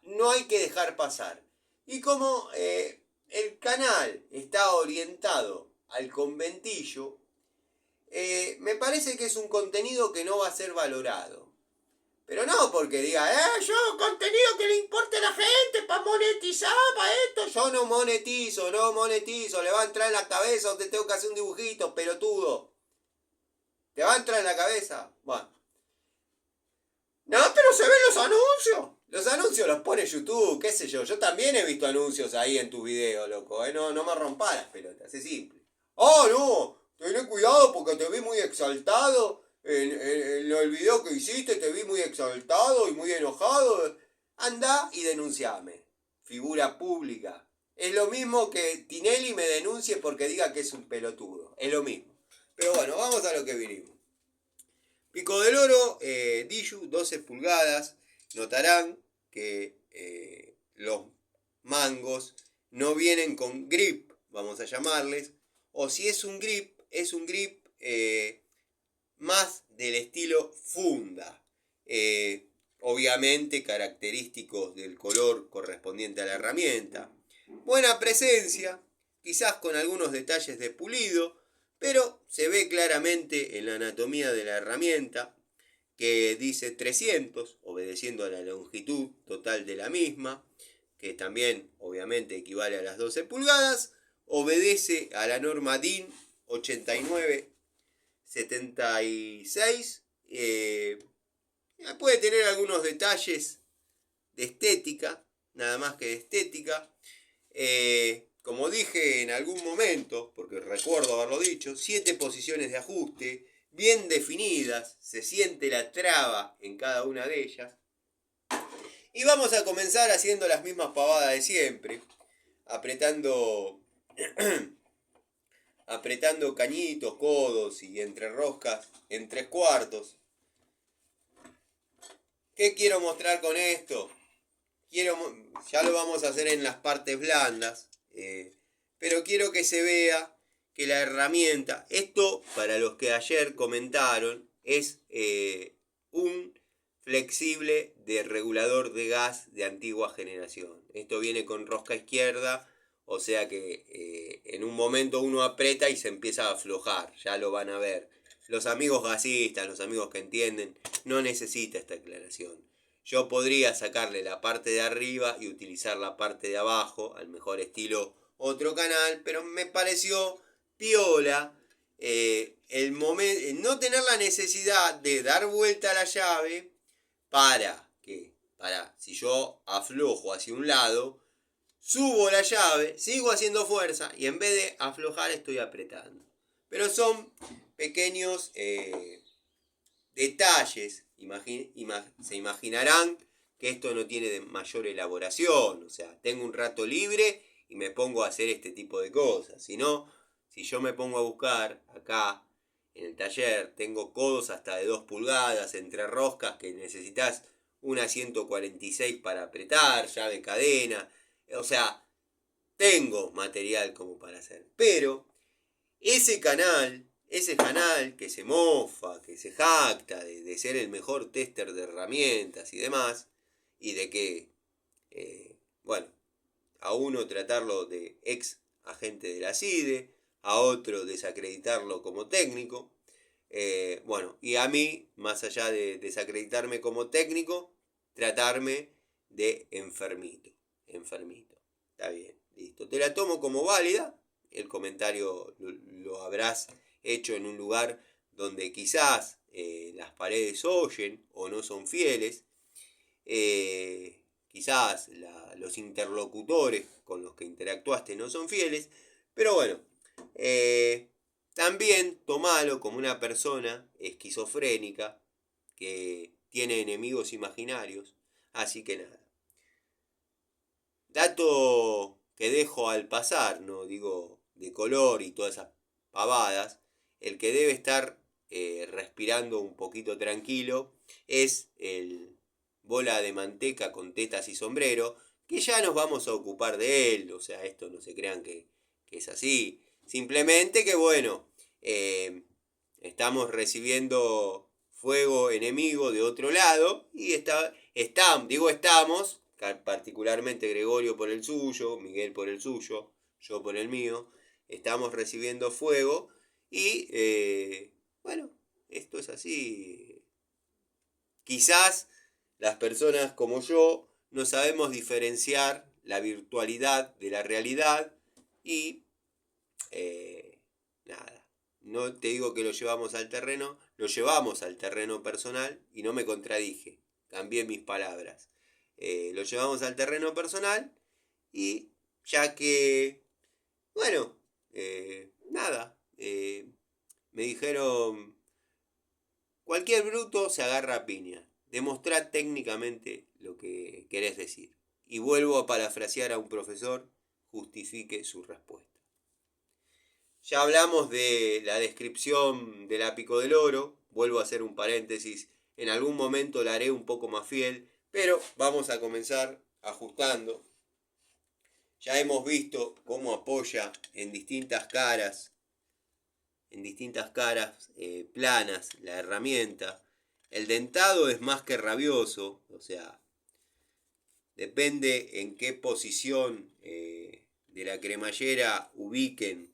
Speaker 1: no hay que dejar pasar. Y como el canal está orientado al conventillo, me parece que es un contenido que no va a ser valorado. Pero no porque diga, yo contenido que le importe a la gente para monetizar, para esto. Yo no monetizo, le va a entrar en la cabeza donde tengo que hacer un dibujito, pelotudo. ¿Te va a entrar en la cabeza? Bueno. No, pero se ven los anuncios. Los anuncios los pone YouTube, qué sé yo. Yo también he visto anuncios ahí en tu video, loco. No me rompas las pelotas, es simple. Oh, no, ten cuidado porque te vi muy exaltado. En el video que hiciste te vi muy exaltado y muy enojado. Anda y denunciame. Figura pública. Es lo mismo que Tinelli me denuncie porque diga que es un pelotudo. Es lo mismo. Pero bueno, vamos a lo que vinimos. Pico del Oro, Diju, 12 pulgadas. Notarán que los mangos no vienen con grip, vamos a llamarles. O si es un grip más del estilo funda. Obviamente característicos del color correspondiente a la herramienta. Buena presencia, quizás con algunos detalles de pulido, pero se ve claramente en la anatomía de la herramienta que dice 300, obedeciendo a la longitud total de la misma, que también obviamente equivale a las 12 pulgadas, obedece a la norma DIN 8976, puede tener algunos detalles de estética, nada más que de estética. Como dije en algún momento, porque recuerdo haberlo dicho, 7 posiciones de ajuste, bien definidas, se siente la traba en cada una de ellas. Y vamos a comenzar haciendo las mismas pavadas de siempre, apretando cañitos, codos y entre roscas en 3/4. ¿Qué quiero mostrar con esto? Ya lo vamos a hacer en las partes blandas, pero quiero que se vea que la herramienta, esto para los que ayer comentaron, es un flexible de regulador de gas de antigua generación. Esto viene con rosca izquierda, o sea que en un momento uno aprieta y se empieza a aflojar, ya lo van a ver. Los amigos gasistas, los amigos que entienden, no necesita esta aclaración. Yo podría sacarle la parte de arriba y utilizar la parte de abajo, al mejor estilo otro canal, pero me pareció piola no tener la necesidad de dar vuelta a la llave para si yo aflojo hacia un lado, subo la llave, sigo haciendo fuerza y en vez de aflojar estoy apretando. Pero son pequeños detalles. Se imaginarán que esto no tiene de mayor elaboración. O sea, tengo un rato libre y me pongo a hacer este tipo de cosas. Si no, si yo me pongo a buscar acá en el taller, tengo codos hasta de 2 pulgadas entre roscas que necesitas una 146 para apretar, llave cadena. O sea, tengo material como para hacer. Pero ese canal que se mofa, que se jacta de ser el mejor tester de herramientas y demás, y de que, a uno tratarlo de ex agente de la CIDE, a otro desacreditarlo como técnico, y a mí, más allá de desacreditarme como técnico, tratarme de enfermito. Está bien, Listo, te la tomo como válida. El comentario lo habrás hecho en un lugar donde quizás las paredes oyen o no son fieles. Quizás los interlocutores con los que interactuaste no son fieles. Pero bueno, también tomalo como una persona esquizofrénica que tiene enemigos imaginarios. Así que nada. Dato que dejo al pasar, no digo de color y todas esas pavadas, el que debe estar respirando un poquito tranquilo es el bola de manteca con tetas y sombrero, que ya nos vamos a ocupar de él, o sea, esto no se crean que es así, simplemente que bueno, estamos recibiendo fuego enemigo de otro lado y estamos, particularmente Gregorio por el suyo, Miguel por el suyo, yo por el mío, estamos recibiendo fuego y bueno, esto es así. Quizás las personas como yo no sabemos diferenciar la virtualidad de la realidad y nada, no te digo que lo llevamos al terreno personal y no me contradije, cambié mis palabras. Lo llevamos al terreno personal y ya que, bueno, nada, me dijeron, cualquier bruto se agarra a piña, demostrá técnicamente lo que querés decir. Y vuelvo a parafrasear a un profesor, justifique su respuesta. Ya hablamos de la descripción del ápico del oro, vuelvo a hacer un paréntesis, en algún momento la haré un poco más fiel, pero vamos a comenzar ajustando. Ya hemos visto cómo apoya en distintas caras planas la herramienta. El dentado es más que rabioso, o sea, depende en qué posición de la cremallera ubiquen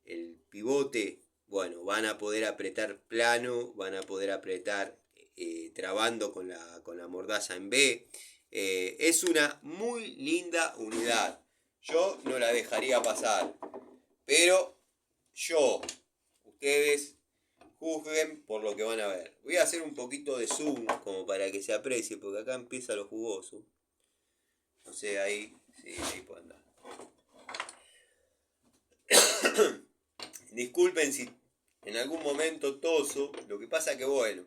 Speaker 1: el pivote, bueno, van a poder apretar plano, van a poder apretar trabando con la mordaza en B. Es una muy linda unidad. Yo no la dejaría pasar, pero ustedes juzguen por lo que van a ver. Voy a hacer un poquito de zoom como para que se aprecie, porque acá empieza lo jugoso. No sé, ahí, sí, ahí puede andar. Disculpen si en algún momento toso, lo que pasa que bueno,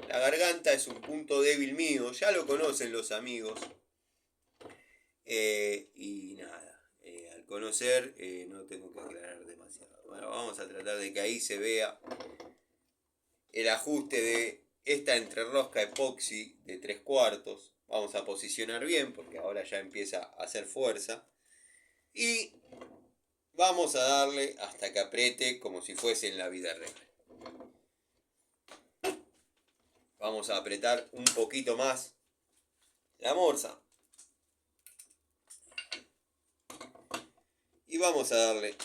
Speaker 1: la garganta es un punto débil mío, ya lo conocen los amigos, y nada, al conocer no tengo que aclarar demasiado. Bueno, vamos a tratar de que ahí se vea el ajuste de esta entrerrosca epoxi de 3/4. Vamos a posicionar bien porque ahora ya empieza a hacer fuerza. Y vamos a darle hasta que apriete como si fuese en la vida real. Vamos a apretar un poquito más la morsa. Y vamos a darle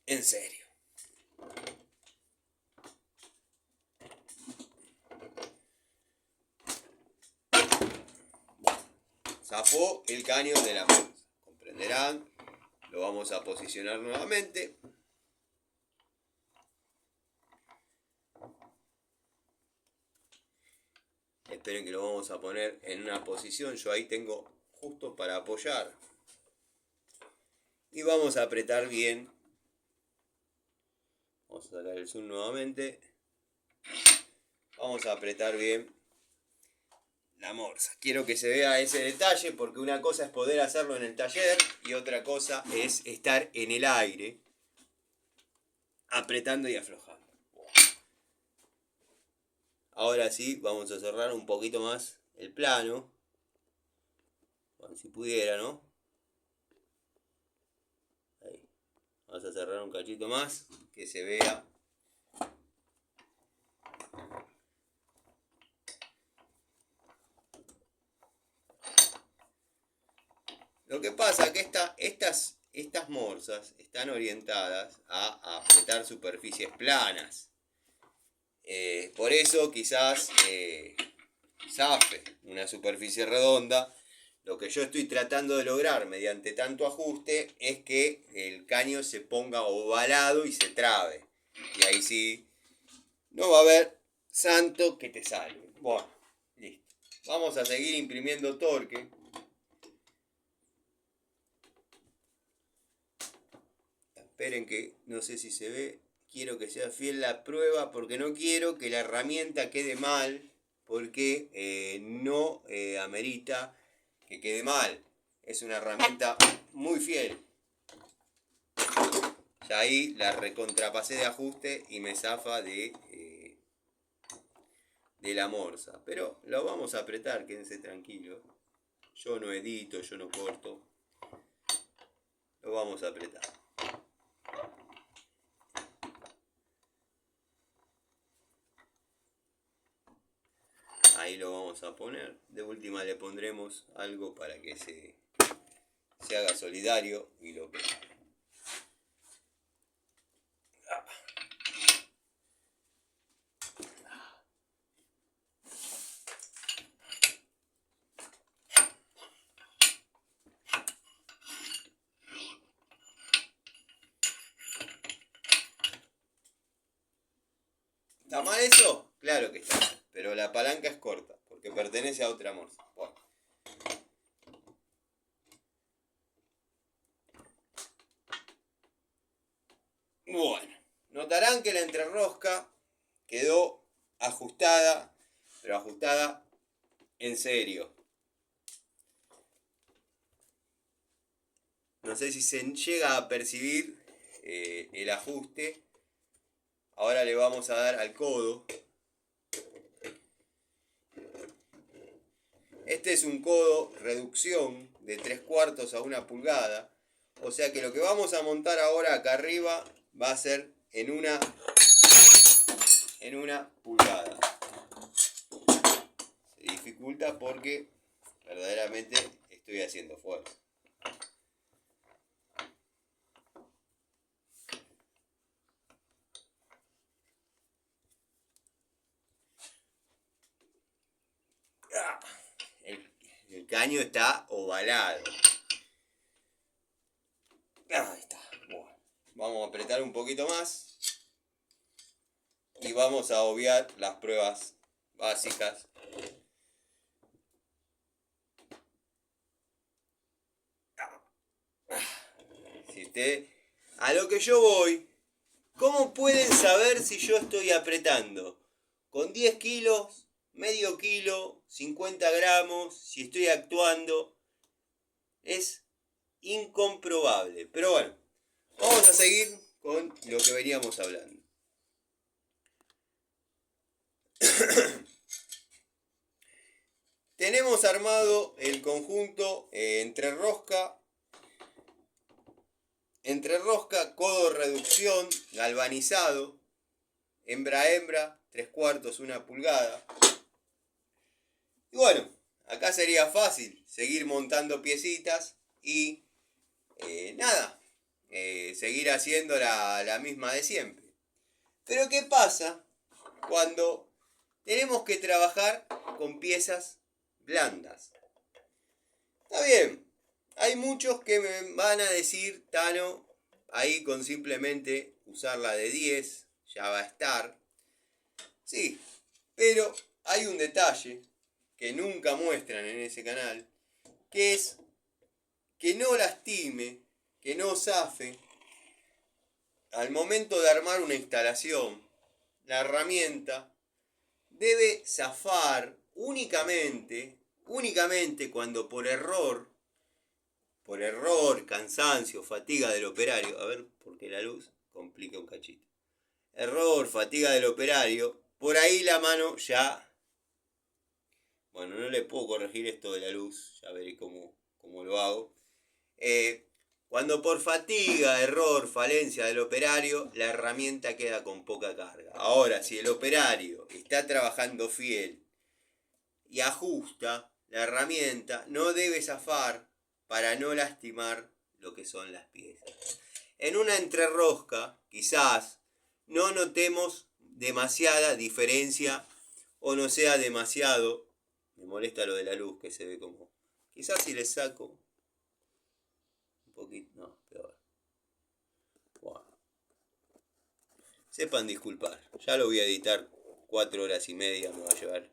Speaker 1: en serio. Zafó el caño de la morsa. Comprenderán. Lo vamos a posicionar nuevamente. Esperen que lo vamos a poner en una posición. Yo ahí tengo justo para apoyar. Y vamos a apretar bien. Vamos a sacar el zoom nuevamente. Vamos a apretar bien la morsa. Quiero que se vea ese detalle porque una cosa es poder hacerlo en el taller y otra cosa es estar en el aire apretando y aflojando. Ahora sí, vamos a cerrar un poquito más el plano. Bueno, si pudiera, ¿no? Ahí. Vamos a cerrar un cachito más, que se vea. Lo que pasa es que estas morsas están orientadas a apretar superficies planas. Por eso quizás zafe una superficie redonda Lo que yo estoy tratando de lograr mediante tanto ajuste es que el caño se ponga ovalado y se trabe. Y ahí sí no va a haber santo que te salve. Bueno, listo. Vamos a seguir imprimiendo torque. Esperen que no sé si se ve. Quiero que sea fiel la prueba porque no quiero que la herramienta quede mal. Porque no amerita que quede mal. Es una herramienta muy fiel. Ya ahí la recontrapasé de ajuste y me zafa de la morsa. Pero lo vamos a apretar, quédense tranquilos. Yo no edito, yo no corto. Lo vamos a apretar. Ahí lo vamos a poner. De última le pondremos algo para que se haga solidario y lo pegue. ¿Está mal eso? Claro que está mal. Pero la palanca es corta, porque pertenece a otra morsa. Bueno, notarán que la entrerrosca quedó ajustada, pero ajustada en serio. No sé si se llega a percibir el ajuste. Ahora le vamos a dar al codo. Este es un codo reducción de 3/4 a 1 pulgada. O sea que lo que vamos a montar ahora acá arriba va a ser en una pulgada. Se dificulta porque verdaderamente estoy haciendo fuerza. El caño está ovalado. Ahí está. Bueno, vamos a apretar un poquito más. Y vamos a obviar las pruebas básicas. Si usted, a lo que yo voy, ¿cómo pueden saber si yo estoy apretando? Con 10 kilos, medio kilo, 50 gramos, si estoy actuando, es incomprobable. Pero bueno, vamos a seguir con lo que veníamos hablando. Tenemos armado el conjunto entre rosca, codo reducción, galvanizado, hembra, 3/4, 1 pulgada. Y bueno, acá sería fácil seguir montando piecitas y seguir haciendo la misma de siempre. Pero ¿qué pasa cuando tenemos que trabajar con piezas blandas? Está bien, hay muchos que me van a decir, Tano, ahí con simplemente usar la de 10 ya va a estar. Sí, pero hay un detalle que nunca muestran en ese canal, que es que no lastime, que no zafe. Al momento de armar una instalación, la herramienta debe zafar únicamente cuando por error, cansancio, fatiga del operario, a ver, porque la luz complica un cachito. Error, fatiga del operario, por ahí la mano ya... Bueno, no le puedo corregir esto de la luz, ya veré cómo lo hago. Cuando por fatiga, error, falencia del operario, la herramienta queda con poca carga. Ahora, si el operario está trabajando fiel y ajusta, la herramienta no debe zafar para no lastimar lo que son las piezas. En una entrerrosca, quizás no notemos demasiada diferencia o no sea demasiado... Me molesta lo de la luz, que se ve como Quizás si le saco un poquito, no, peor. Bueno. Sepan disculpar, ya lo voy a editar 4 horas y media, me va a llevar.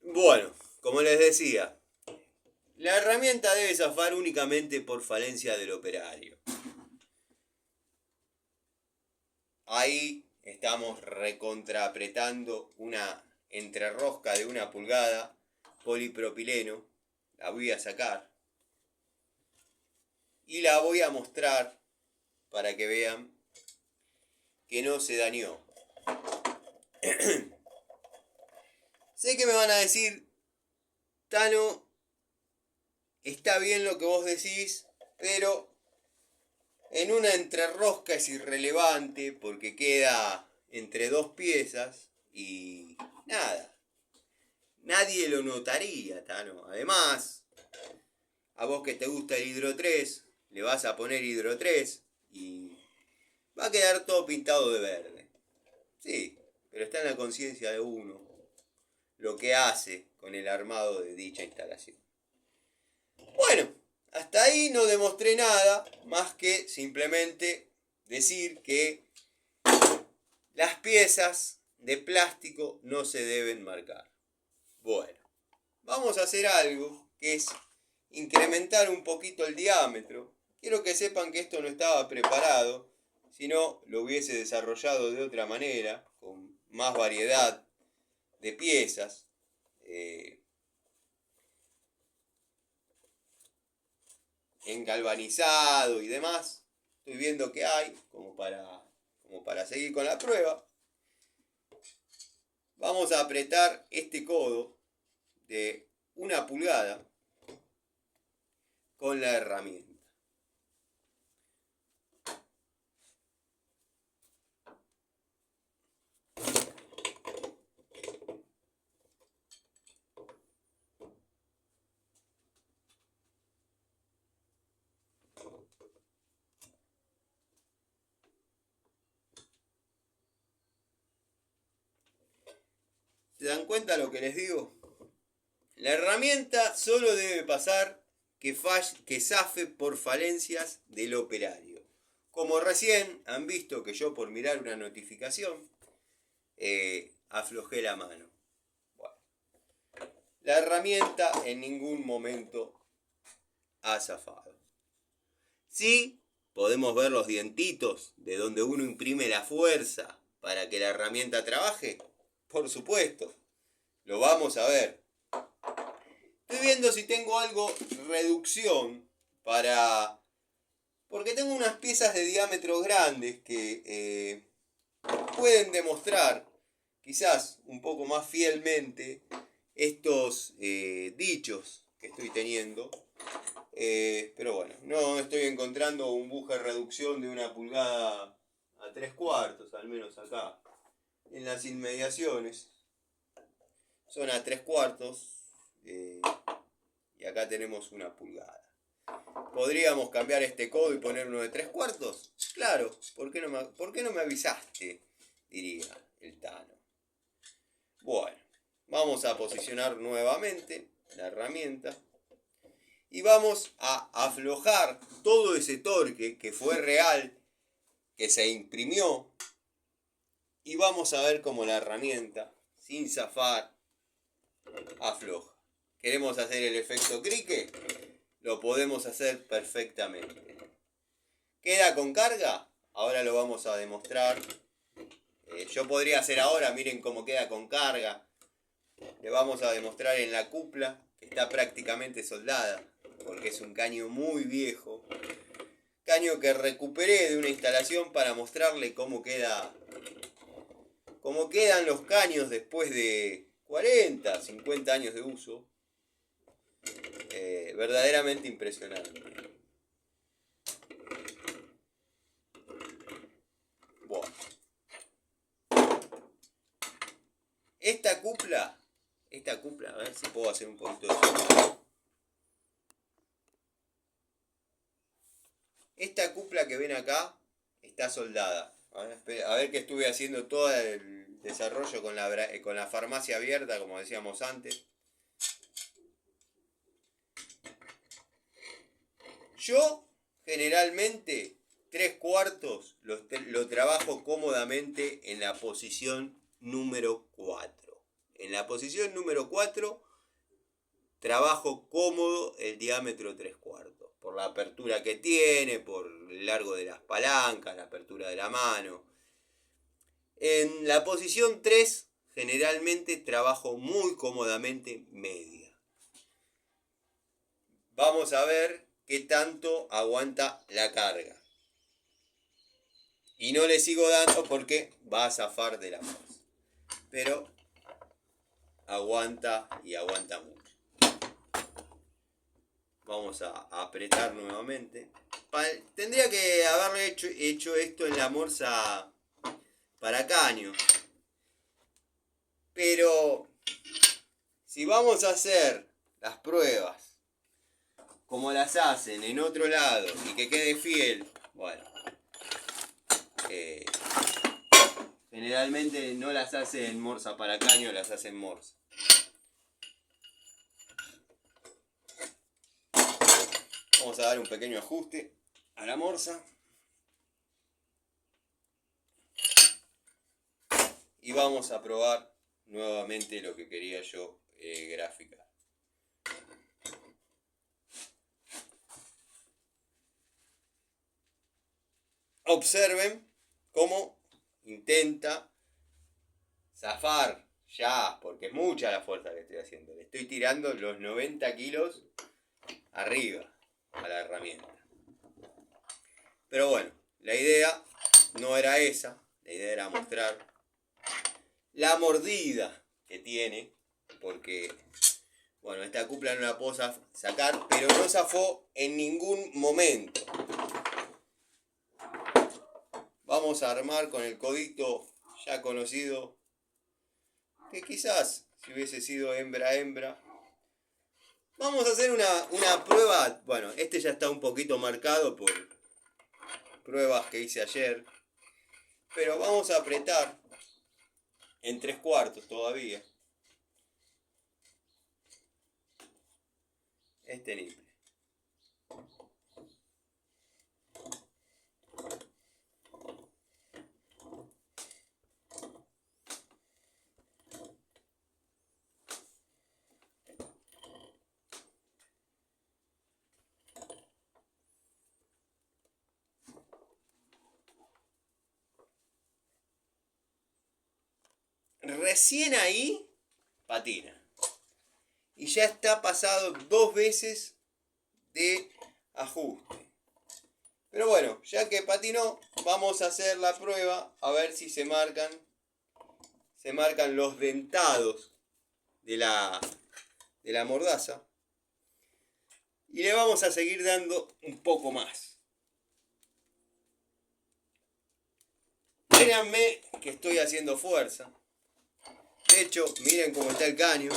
Speaker 1: Bueno, como les decía, la herramienta debe zafar únicamente por falencia del operario. Ahí estamos recontraapretando una entrerrosca de 1 pulgada, polipropileno. La voy a sacar y la voy a mostrar para que vean que no se dañó. Sé que me van a decir, Tano, está bien lo que vos decís, pero en una entrerrosca es irrelevante porque queda entre 2 piezas y nada. Nadie lo notaría, Tano. Además, a vos que te gusta el Hydro 3, le vas a poner Hydro 3 y va a quedar todo pintado de verde. Sí, pero está en la conciencia de uno lo que hace con el armado de dicha instalación. Bueno, hasta ahí no demostré nada más que simplemente decir que las piezas de plástico no se deben marcar. Bueno, vamos a hacer algo que es incrementar un poquito el diámetro. Quiero que sepan que esto no estaba preparado, sino lo hubiese desarrollado de otra manera, con más variedad de piezas. En galvanizado y demás. Estoy viendo que hay, como para seguir con la prueba. Vamos a apretar este codo de 1 pulgada con la herramienta. ¿Se dan cuenta lo que les digo? La herramienta solo debe pasar que zafe por falencias del operario. Como recién han visto que yo por mirar una notificación aflojé la mano. Bueno, la herramienta en ningún momento ha zafado. Sí, podemos ver los dientitos de donde uno imprime la fuerza para que la herramienta trabaje. Por supuesto, lo vamos a ver. Estoy viendo si tengo algo reducción porque tengo unas piezas de diámetros grandes que pueden demostrar quizás un poco más fielmente estos dichos que estoy teniendo. Pero bueno, no estoy encontrando un buje de reducción de 1 pulgada a 3/4, al menos acá en las inmediaciones. Son a 3/4 y acá tenemos 1 pulgada. ¿Podríamos cambiar este codo y poner uno de 3/4? Claro, ¿por qué no me avisaste? Diría el Tano. Bueno, vamos a posicionar nuevamente la herramienta y vamos a aflojar todo ese torque que fue real, que se imprimió, y vamos a ver cómo la herramienta, sin zafar, afloja. ¿Queremos hacer el efecto crique? Lo podemos hacer perfectamente. ¿Queda con carga? Ahora lo vamos a demostrar. Yo podría hacer ahora, miren cómo queda con carga. Le vamos a demostrar en la cupla, que está prácticamente soldada, porque es un caño muy viejo. Caño que recuperé de una instalación para mostrarle cómo quedan los caños después de 40, 50 años de uso. Verdaderamente impresionante. Bueno. Esta cupla, a ver si puedo hacer un poquito de zoom. Esta cupla que ven acá está soldada. A ver que estuve haciendo todo el desarrollo con la farmacia abierta, como decíamos antes. Yo generalmente 3/4 lo trabajo cómodamente en la posición número 4. En la posición número 4 trabajo cómodo el diámetro 3/4. Por la apertura que tiene, por el largo de las palancas, la apertura de la mano. En la posición 3 generalmente trabajo muy cómodamente media. Vamos a ver qué tanto aguanta la carga. Y no le sigo dando porque va a zafar de la mano. Pero aguanta y aguanta mucho. Vamos a apretar nuevamente. Tendría que haberle hecho esto en la morsa para caño. Pero si vamos a hacer las pruebas como las hacen en otro lado y que quede fiel, bueno, generalmente no las hace en morsa para caño, las hace en morsa. Vamos a dar un pequeño ajuste a la morsa. Y vamos a probar nuevamente lo que quería yo graficar. Observen cómo intenta zafar ya, porque es mucha la fuerza que estoy haciendo. Le estoy tirando los 90 kilos arriba a la herramienta. Pero bueno, la idea no era esa. La idea era mostrar la mordida que tiene, porque bueno, esta cupla no la puedo sacar, pero no zafó en ningún momento. Vamos a armar con el codito ya conocido, que quizás si hubiese sido hembra. Vamos a hacer una prueba. Bueno, este ya está un poquito marcado por pruebas que hice ayer, pero vamos a apretar en 3/4 todavía este nipple. Recién ahí patina. Y ya está pasado 2 veces de ajuste. Pero bueno, ya que patinó, vamos a hacer la prueba a ver si se marcan los dentados de la mordaza. Y le vamos a seguir dando un poco más. Créanme que estoy haciendo fuerza. De hecho, miren cómo está el caño.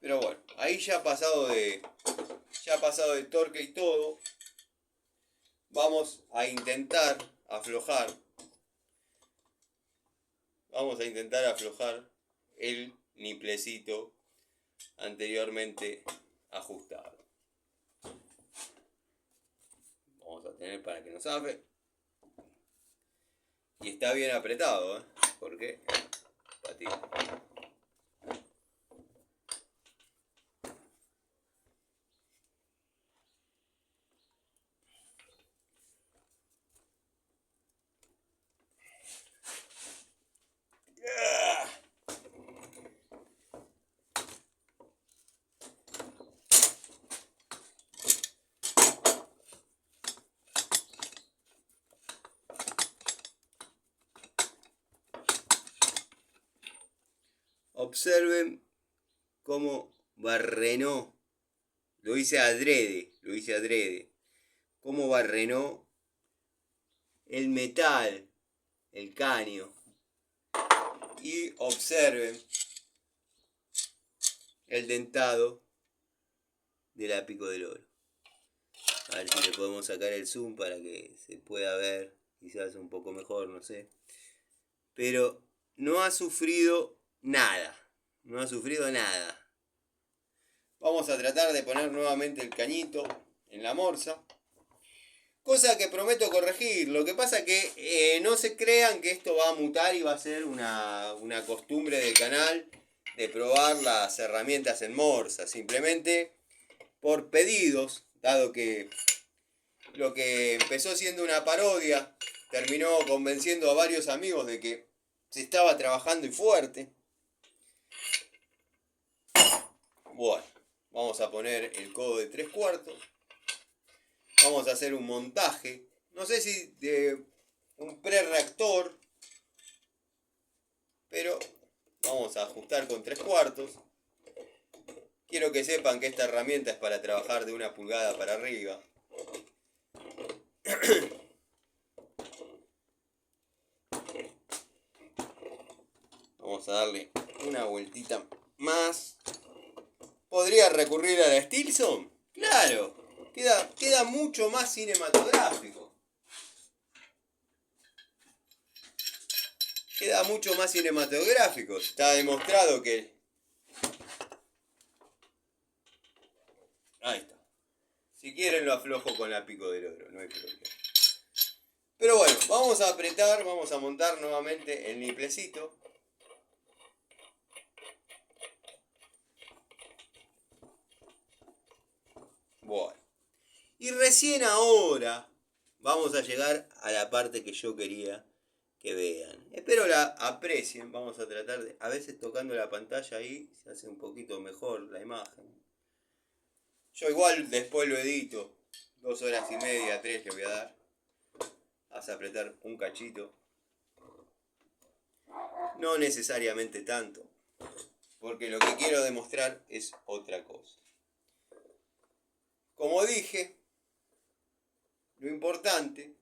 Speaker 1: Pero bueno, ahí ya ha pasado de torque y todo. Vamos a intentar aflojar. Vamos a intentar aflojar el niplecito anteriormente ajustado. Vamos a tener para que no zafe. Y está bien apretado, porque patina. Observen cómo barrenó. Lo hice adrede. Cómo barrenó el metal, el caño. Y observen el dentado de la pico del oro. A ver si le podemos sacar el zoom para que se pueda ver, quizás un poco mejor, no sé. Pero no ha sufrido nada, no ha sufrido nada. Vamos a tratar de poner nuevamente el cañito en la morsa. Cosa que prometo corregir. Lo que pasa que no se crean que esto va a mutar y va a ser una costumbre del canal de probar las herramientas en morsa. Simplemente por pedidos, dado que lo que empezó siendo una parodia terminó convenciendo a varios amigos de que se estaba trabajando y fuerte. Bueno, vamos a poner el codo de 3/4. Vamos a hacer un montaje, no sé si de un pre-reactor, pero vamos a ajustar con 3/4. Quiero que sepan que esta herramienta es para trabajar de 1 pulgada para arriba. Vamos a darle una vueltita más. ¿Podría recurrir a la Stilson? Claro, queda mucho más cinematográfico. Queda mucho más cinematográfico. Está demostrado que... Ahí está. Si quieren lo aflojo con la pico del oro, no hay problema. Pero bueno, vamos a apretar, vamos a montar nuevamente el niplecito. Bueno. Y recién ahora vamos a llegar a la parte que yo quería que vean. Espero la aprecien. Vamos a tratar de... A veces tocando la pantalla ahí se hace un poquito mejor la imagen. Yo igual después lo edito. 2 horas y media, 3 le voy a dar. Vas a apretar un cachito. No necesariamente tanto. Porque lo que quiero demostrar es otra cosa. Como dije, lo importante,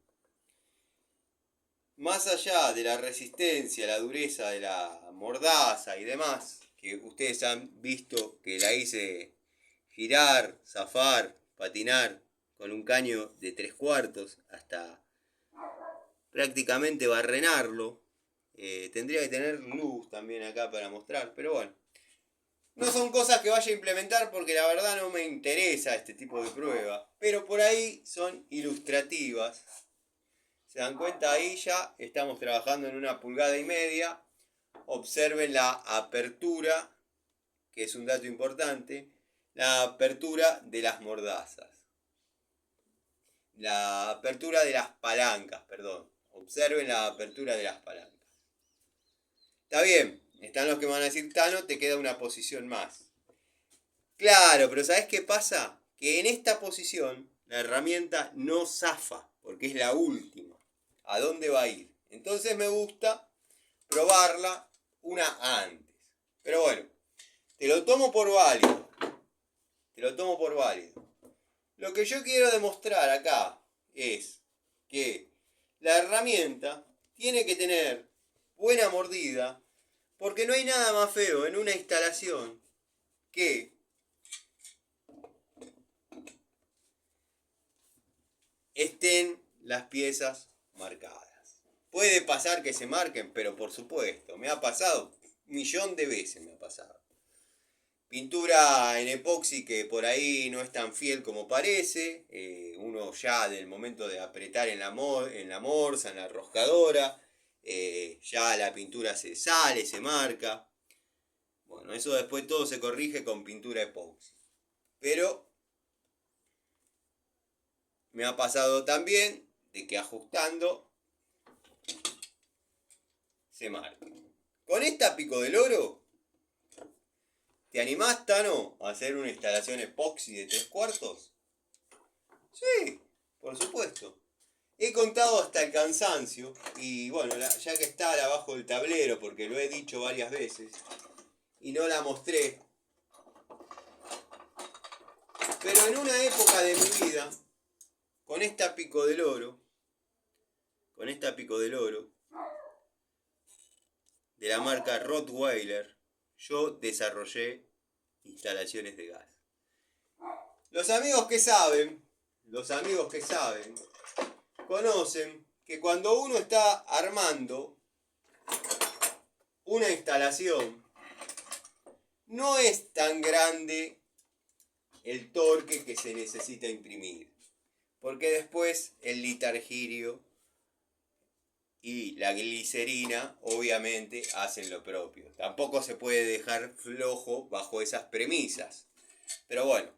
Speaker 1: más allá de la resistencia, la dureza de la mordaza y demás, que ustedes han visto que la hice girar, zafar, patinar con un caño de 3/4 hasta prácticamente barrenarlo. Tendría que tener luz también acá para mostrar, pero bueno. No son cosas que vaya a implementar porque la verdad no me interesa este tipo de prueba. Pero por ahí son ilustrativas. ¿Se dan cuenta? Ahí ya estamos trabajando en 1,5 pulgadas. Observen la apertura, que es un dato importante. La apertura de las mordazas. La apertura de las palancas, perdón. Observen la apertura de las palancas. Está bien. Están los que van a decir, Tano, te queda una posición más. Claro, pero ¿sabes qué pasa? Que en esta posición la herramienta no zafa, porque es la última. ¿A dónde va a ir? Entonces me gusta probarla una antes. Pero bueno, te lo tomo por válido. Te lo tomo por válido. Lo que yo quiero demostrar acá es que la herramienta tiene que tener buena mordida, porque no hay nada más feo en una instalación que estén las piezas marcadas. Puede pasar que se marquen, pero por supuesto, me ha pasado, 1.000.000 de veces me ha pasado. Pintura en epoxi que por ahí no es tan fiel como parece. Uno ya del momento de apretar en la morsa, en la roscadora, ya la pintura se sale, se marca. Bueno, eso después todo se corrige con pintura epoxi. Pero me ha pasado también de que ajustando se marca. Con esta pico del oro, ¿te animás, Tano, a hacer una instalación epoxi de 3/4? Sí, por supuesto. He contado hasta el cansancio y bueno, ya que está abajo del tablero, porque lo he dicho varias veces y no la mostré, pero en una época de mi vida, con esta pico del oro, de la marca Rottweiler, yo desarrollé instalaciones de gas. Los amigos que saben, conocen que cuando uno está armando una instalación, no es tan grande el torque que se necesita imprimir, porque después el litargirio y la glicerina obviamente hacen lo propio. Tampoco se puede dejar flojo bajo esas premisas. Pero bueno,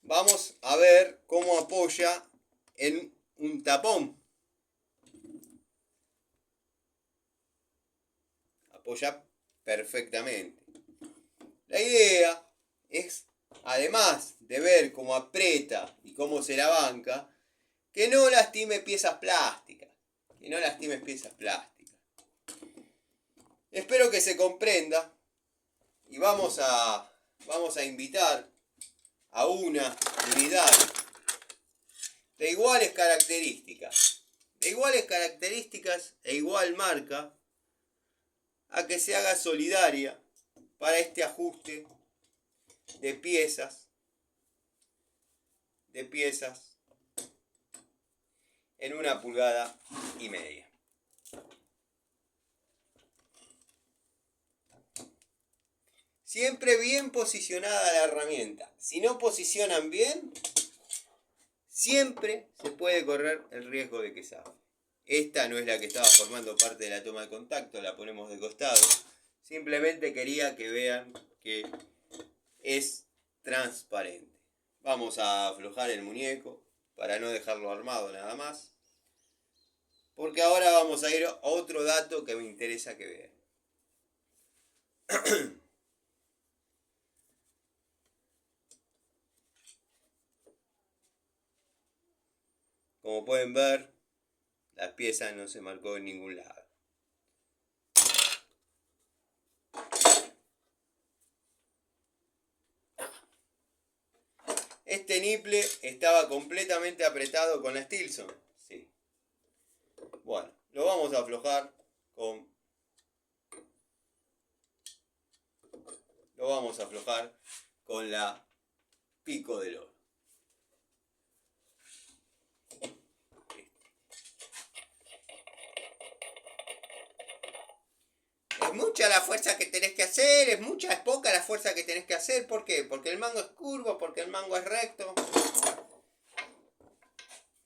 Speaker 1: vamos a ver cómo apoya en un tapón. Apoya perfectamente. La idea es, además de ver cómo aprieta y cómo se la banca, que no lastime piezas plásticas. Espero que se comprenda y vamos a invitar a una unidad de iguales características e igual marca a que se haga solidaria para este ajuste de piezas en 1,5 pulgadas. Siempre bien posicionada la herramienta. Si no posicionan bien, siempre se puede correr el riesgo de que zafe. Esta no es la que estaba formando parte de la toma de contacto, la ponemos de costado. Simplemente quería que vean que es transparente. Vamos a aflojar el muñeco para no dejarlo armado nada más. Porque ahora vamos a ir a otro dato que me interesa que vean. Como pueden ver, la pieza no se marcó en ningún lado. Este niple estaba completamente apretado con la Stilson. Sí. Bueno, lo vamos a aflojar con la pico del oro. Es mucha la fuerza que tenés que hacer, es poca la fuerza que tenés que hacer. ¿Por qué? Porque el mango es curvo, porque el mango es recto.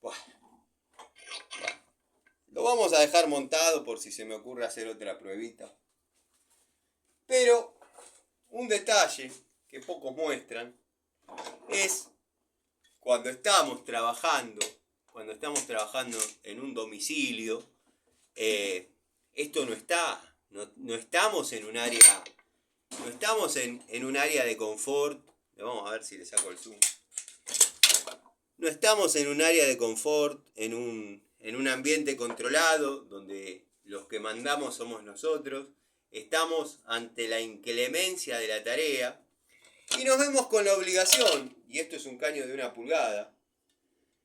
Speaker 1: Bueno. Lo vamos a dejar montado por si se me ocurre hacer otra pruebita. Pero un detalle que pocos muestran es cuando estamos trabajando en un domicilio, esto no estamos en un área de confort. Vamos a ver si le saco el zoom. No estamos en un área de confort, en un ambiente controlado, donde los que mandamos somos nosotros. Estamos ante la inclemencia de la tarea y nos vemos con la obligación, y esto es un caño de 1 pulgada,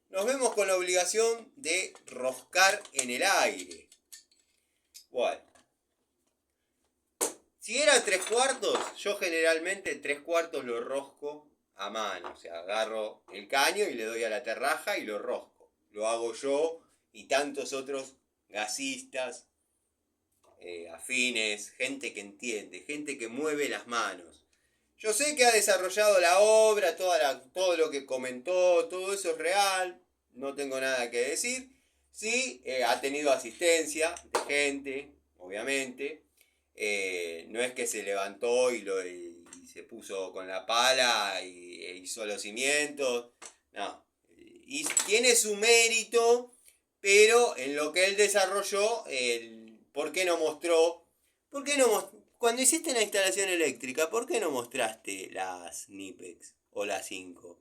Speaker 1: nos vemos con la obligación de roscar en el aire. Bueno, si era 3/4, yo generalmente 3/4 lo rosco a mano. O sea, agarro el caño y le doy a la terraja y lo rosco. Lo hago yo y tantos otros gasistas, afines, gente que entiende, gente que mueve las manos. Yo sé que ha desarrollado la obra, todo lo que comentó, todo eso es real, no tengo nada que decir. Sí, ha tenido asistencia de gente, obviamente. No es que se levantó y se puso con la pala e hizo los cimientos. No. Y tiene su mérito, pero en lo que él desarrolló, ¿por qué no mostró? Cuando hiciste la instalación eléctrica, ¿por qué no mostraste las Knipex o las 5?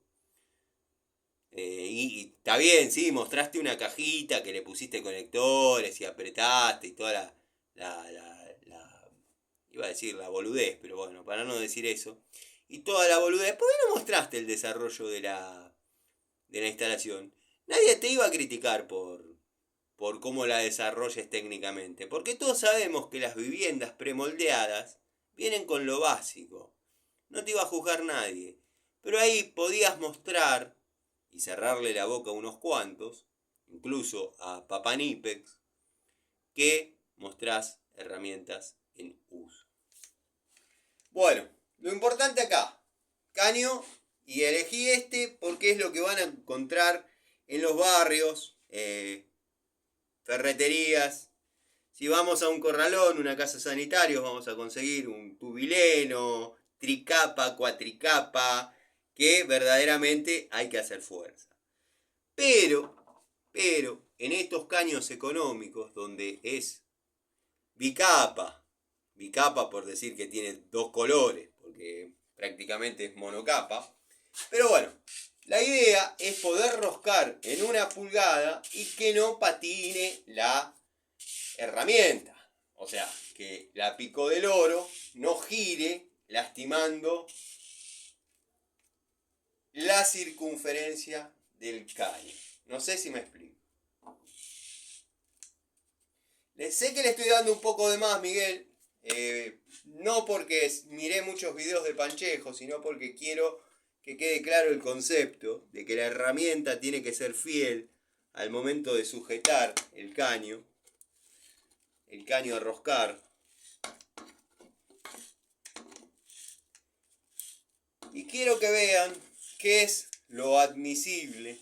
Speaker 1: Y está bien, sí, mostraste una cajita que le pusiste conectores y apretaste y toda iba a decir la boludez, pero bueno, para no decir eso. Y toda la boludez, ¿por qué no mostraste el desarrollo de la instalación? Nadie te iba a criticar por por cómo la desarrolles técnicamente. Porque todos sabemos que las viviendas premoldeadas vienen con lo básico. No te iba a juzgar nadie. Pero ahí podías mostrar y cerrarle la boca a unos cuantos, incluso a Papá Nípex, que mostrás herramientas en uso. Bueno, lo importante acá, caño, y elegí este porque es lo que van a encontrar en los barrios, ferreterías. Si vamos a un corralón, una casa sanitaria, vamos a conseguir un tubileno, tricapa, cuatricapa, que verdaderamente hay que hacer fuerza. Pero, en estos caños económicos, donde es bicapa por decir que tiene dos colores, porque prácticamente es monocapa, pero bueno, la idea es poder roscar en una pulgada y que no patine la herramienta. O sea, que la pico del oro no gire lastimando la circunferencia del caño. No sé si me explico. Sé que le estoy dando un poco de más, Miguel. No porque miré muchos videos de Panchejo, sino porque quiero que quede claro el concepto de que la herramienta tiene que ser fiel al momento de sujetar el caño a roscar. Y quiero que vean qué es lo admisible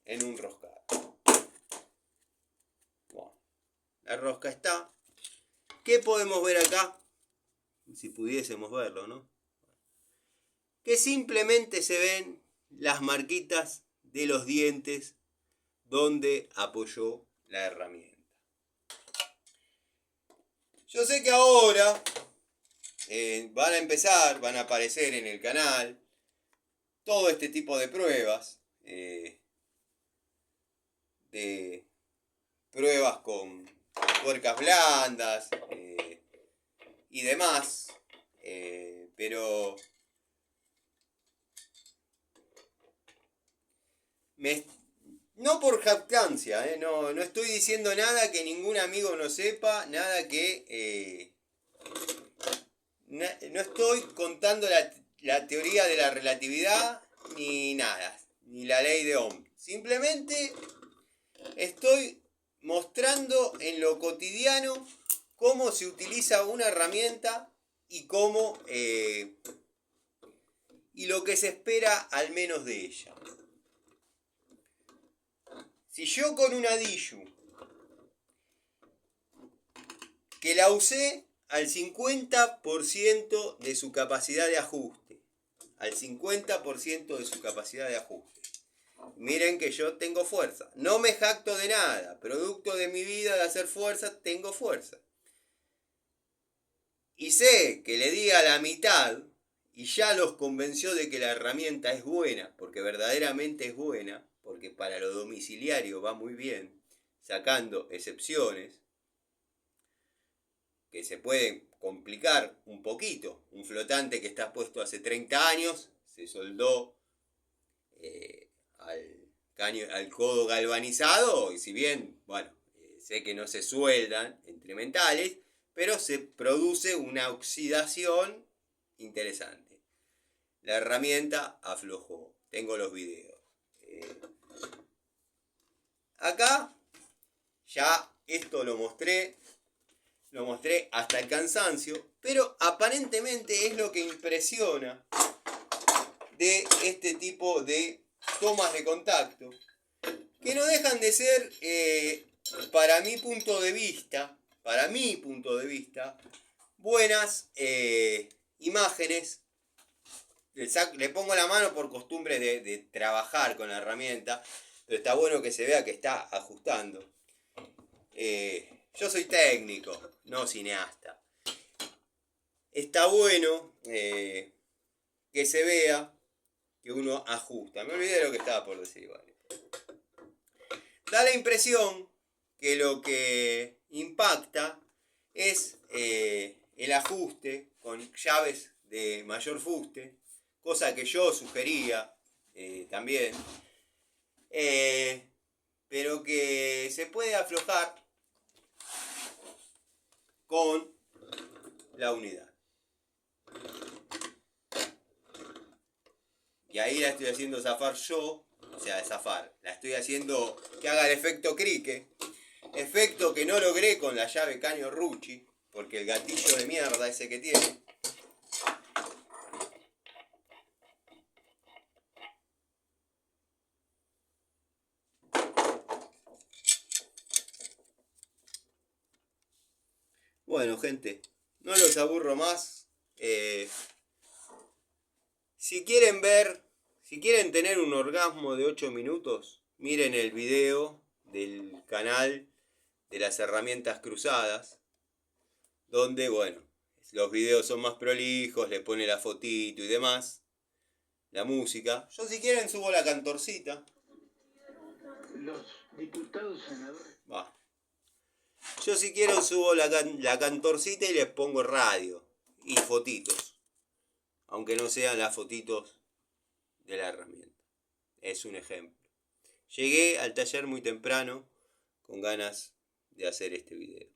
Speaker 1: en un roscado. Bueno, la rosca está. ¿Qué podemos ver acá? Si pudiésemos verlo, ¿no? Que simplemente se ven las marquitas de los dientes donde apoyó la herramienta. Yo sé que ahora van a aparecer en el canal todo este tipo de pruebas, de pruebas con tuercas blandas y demás, pero no por jactancia, no estoy diciendo nada que ningún amigo no sepa, nada que no estoy contando la teoría de la relatividad ni nada, ni la ley de Ohm. Simplemente estoy mostrando en lo cotidiano cómo se utiliza una herramienta y cómo y lo que se espera al menos de ella. Si yo con una Dishu que la usé al 50% de su capacidad de ajuste, miren que yo tengo fuerza, no me jacto de nada, producto de mi vida de hacer fuerza, tengo fuerza. Y sé que le di a la mitad y ya los convenció de que la herramienta es buena, porque verdaderamente es buena, porque para lo domiciliario va muy bien, sacando excepciones que se pueden complicar un poquito. Un flotante que está puesto hace 30 años se soldó al codo galvanizado, y si bien, bueno, sé que no se sueldan entre metales, pero se produce una oxidación interesante. La herramienta aflojó. Tengo los videos. Acá ya esto lo mostré hasta el cansancio, pero aparentemente es lo que impresiona de este tipo de tomas de contacto, que no dejan de ser, para mi punto de vista, buenas imágenes. Le pongo la mano por costumbre de trabajar con la herramienta, pero está bueno que se vea que está ajustando. Yo soy técnico, no cineasta. Está bueno que se vea que uno ajusta. Me olvidé de lo que estaba por decir. Vale. Da la impresión que lo que impacta es el ajuste con llaves de mayor fuste, cosa que yo sugería también. pero que se puede aflojar con la unidad. Y ahí la estoy haciendo zafar yo, o sea, zafar. La estoy haciendo que haga el efecto crique. Efecto que no logré con la llave caño Rucci, porque el gatillo de mierda ese que tiene. Bueno, gente, no los aburro más. Si quieren tener un orgasmo de 8 minutos, miren el video del canal de las herramientas cruzadas, donde, bueno, los videos son más prolijos, le pone la fotito y demás, la música. Yo si quieren subo la cantorcita.
Speaker 2: Los diputados senadores.
Speaker 1: Va. Yo si quiero subo la cantorcita y les pongo radio y fotitos. Aunque no sean las fotitos de la herramienta. Es un ejemplo. Llegué al taller muy temprano con ganas de hacer este video.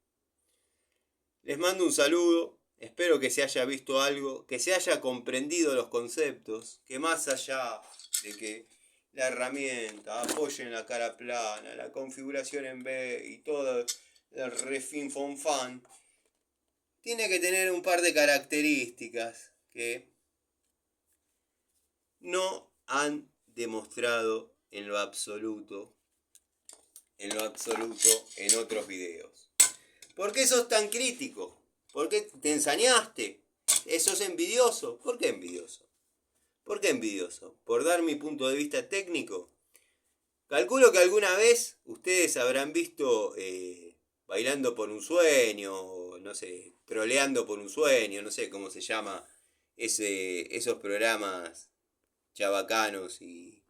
Speaker 1: Les mando un saludo. Espero que se haya visto algo, que se haya comprendido los conceptos, que más allá de que la herramienta apoye en la cara plana, la configuración en B y todo el refinfonfan, tiene que tener un par de características que no han demostrado en lo absoluto en otros videos. ¿Por qué sos tan crítico? ¿Por qué te ensañaste? ¿Sos envidioso? ¿Por qué envidioso? ¿Por qué envidioso? ¿Por dar mi punto de vista técnico? Calculo que alguna vez ustedes habrán visto Bailando por un sueño, no sé, Troleando por un sueño, no sé cómo se llama esos programas chabacanos y...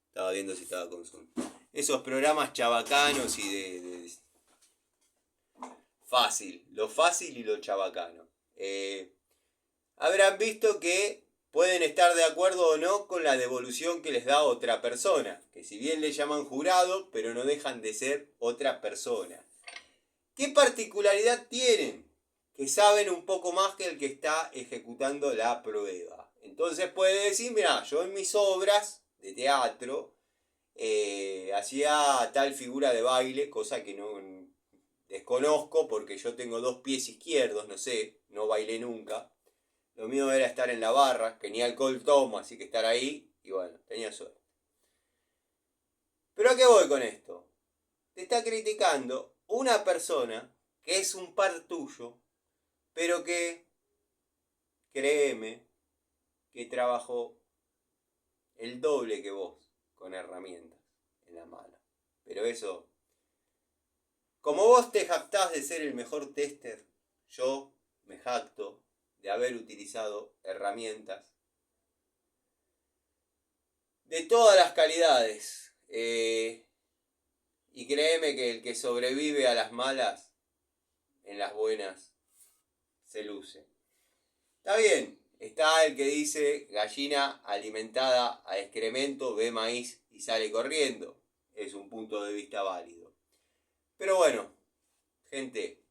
Speaker 1: Estaba viendo si estaba con Zoom. Esos programas chabacanos y de fácil, lo fácil y lo chabacano. Habrán visto que pueden estar de acuerdo o no con la devolución que les da otra persona, que si bien le llaman jurado, pero no dejan de ser otra persona. ¿Qué particularidad tienen? Que saben un poco más que el que está ejecutando la prueba. Entonces puede decir, mira, yo en mis obras de teatro hacía tal figura de baile, cosa que no desconozco porque yo tengo 2 pies izquierdos, no sé, no bailé nunca. Lo mío era estar en la barra, que ni alcohol tomo, así que estar ahí, y bueno, tenía suerte. ¿Pero a qué voy con esto? Te está criticando una persona que es un par tuyo, pero que, créeme, que trabajó el doble que vos con herramientas en la mano. Pero eso, como vos te jactás de ser el mejor tester, yo me jacto de haber utilizado herramientas de todas las calidades. Y créeme que el que sobrevive a las malas, en las buenas, se luce. Está bien, está el que dice gallina alimentada a excremento, ve maíz y sale corriendo. Es un punto de vista válido. Pero bueno, gente,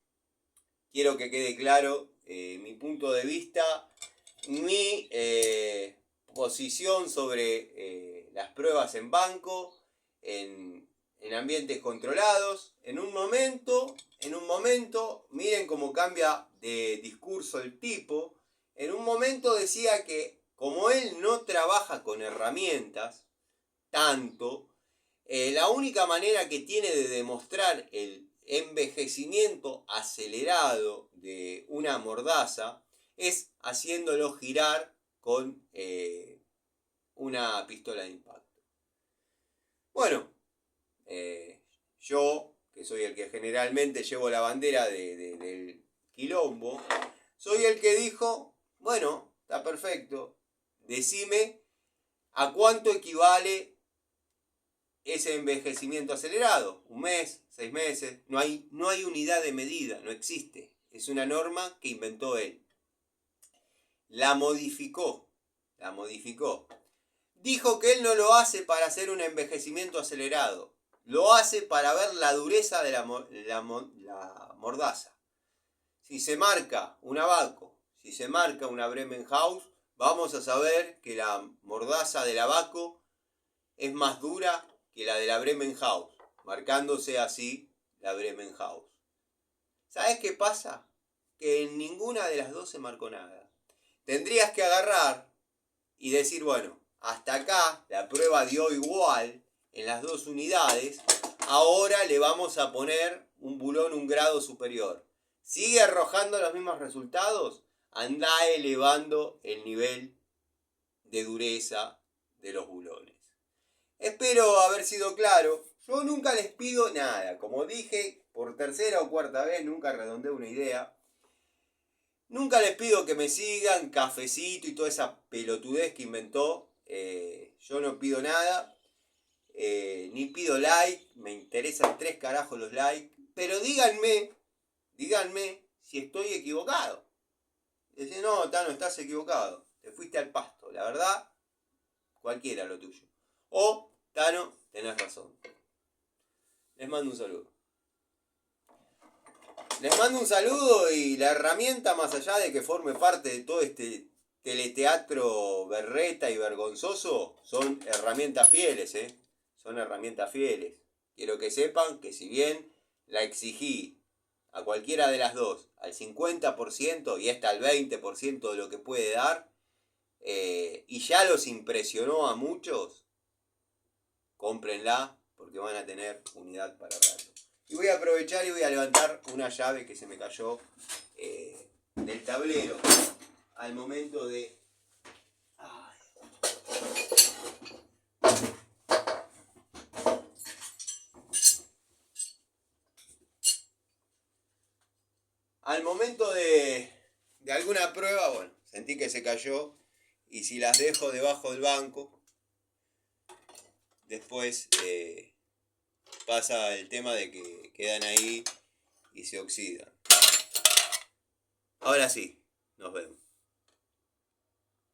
Speaker 1: quiero que quede claro mi punto de vista, mi posición sobre las pruebas en banco, en ambientes controlados. En un momento, miren cómo cambia de discurso el tipo. En un momento decía que como él no trabaja con herramientas tanto, la única manera que tiene de demostrar el envejecimiento acelerado de una mordaza es haciéndolo girar con una pistola de impacto. Bueno, yo, que soy el que generalmente llevo la bandera del quilombo, soy el que dijo, bueno, está perfecto, decime a cuánto equivale ese envejecimiento acelerado. 1 mes, 6 meses, no hay unidad de medida, no existe. Es una norma que inventó él. La modificó. Dijo que él no lo hace para hacer un envejecimiento acelerado. Lo hace para ver la dureza de la mordaza. Si se marca una Abaco, si se marca una Bremen Haus, vamos a saber que la mordaza del Abaco es más dura que la de la Bremen Haus, marcándose así la Bremen Haus. ¿Sabes qué pasa? Que en ninguna de las dos se marcó nada. Tendrías que agarrar y decir, bueno, hasta acá la prueba dio igual en las dos unidades, ahora le vamos a poner un bulón un grado superior. ¿Sigue arrojando los mismos resultados? Anda elevando el nivel de dureza de los bulones. Espero haber sido claro. Yo nunca les pido nada. Como dije, por tercera o cuarta vez, nunca redondeé una idea. Nunca les pido que me sigan, cafecito y toda esa pelotudez que inventó. Yo no pido nada. Ni pido like. Me interesan 3 carajos los likes. Pero díganme si estoy equivocado. Dicen, no, Tano, estás equivocado. Te fuiste al pasto. La verdad, cualquiera lo tuyo. O, Tano, tenés razón. Les mando un saludo. Les mando un saludo y la herramienta, más allá de que forme parte de todo este teleteatro berreta y vergonzoso, son herramientas fieles, Son herramientas fieles. Quiero que sepan que si bien la exigí a cualquiera de las dos al 50% y hasta al 20% de lo que puede dar, y ya los impresionó a muchos, cómprenla porque van a tener unidad para rato. Y voy a aprovechar y voy a levantar una llave que se me cayó del tablero al momento de... Al momento de alguna prueba, bueno, sentí que se cayó y si las dejo debajo del banco, después pasa el tema de que quedan ahí y se oxidan. Ahora sí, nos vemos.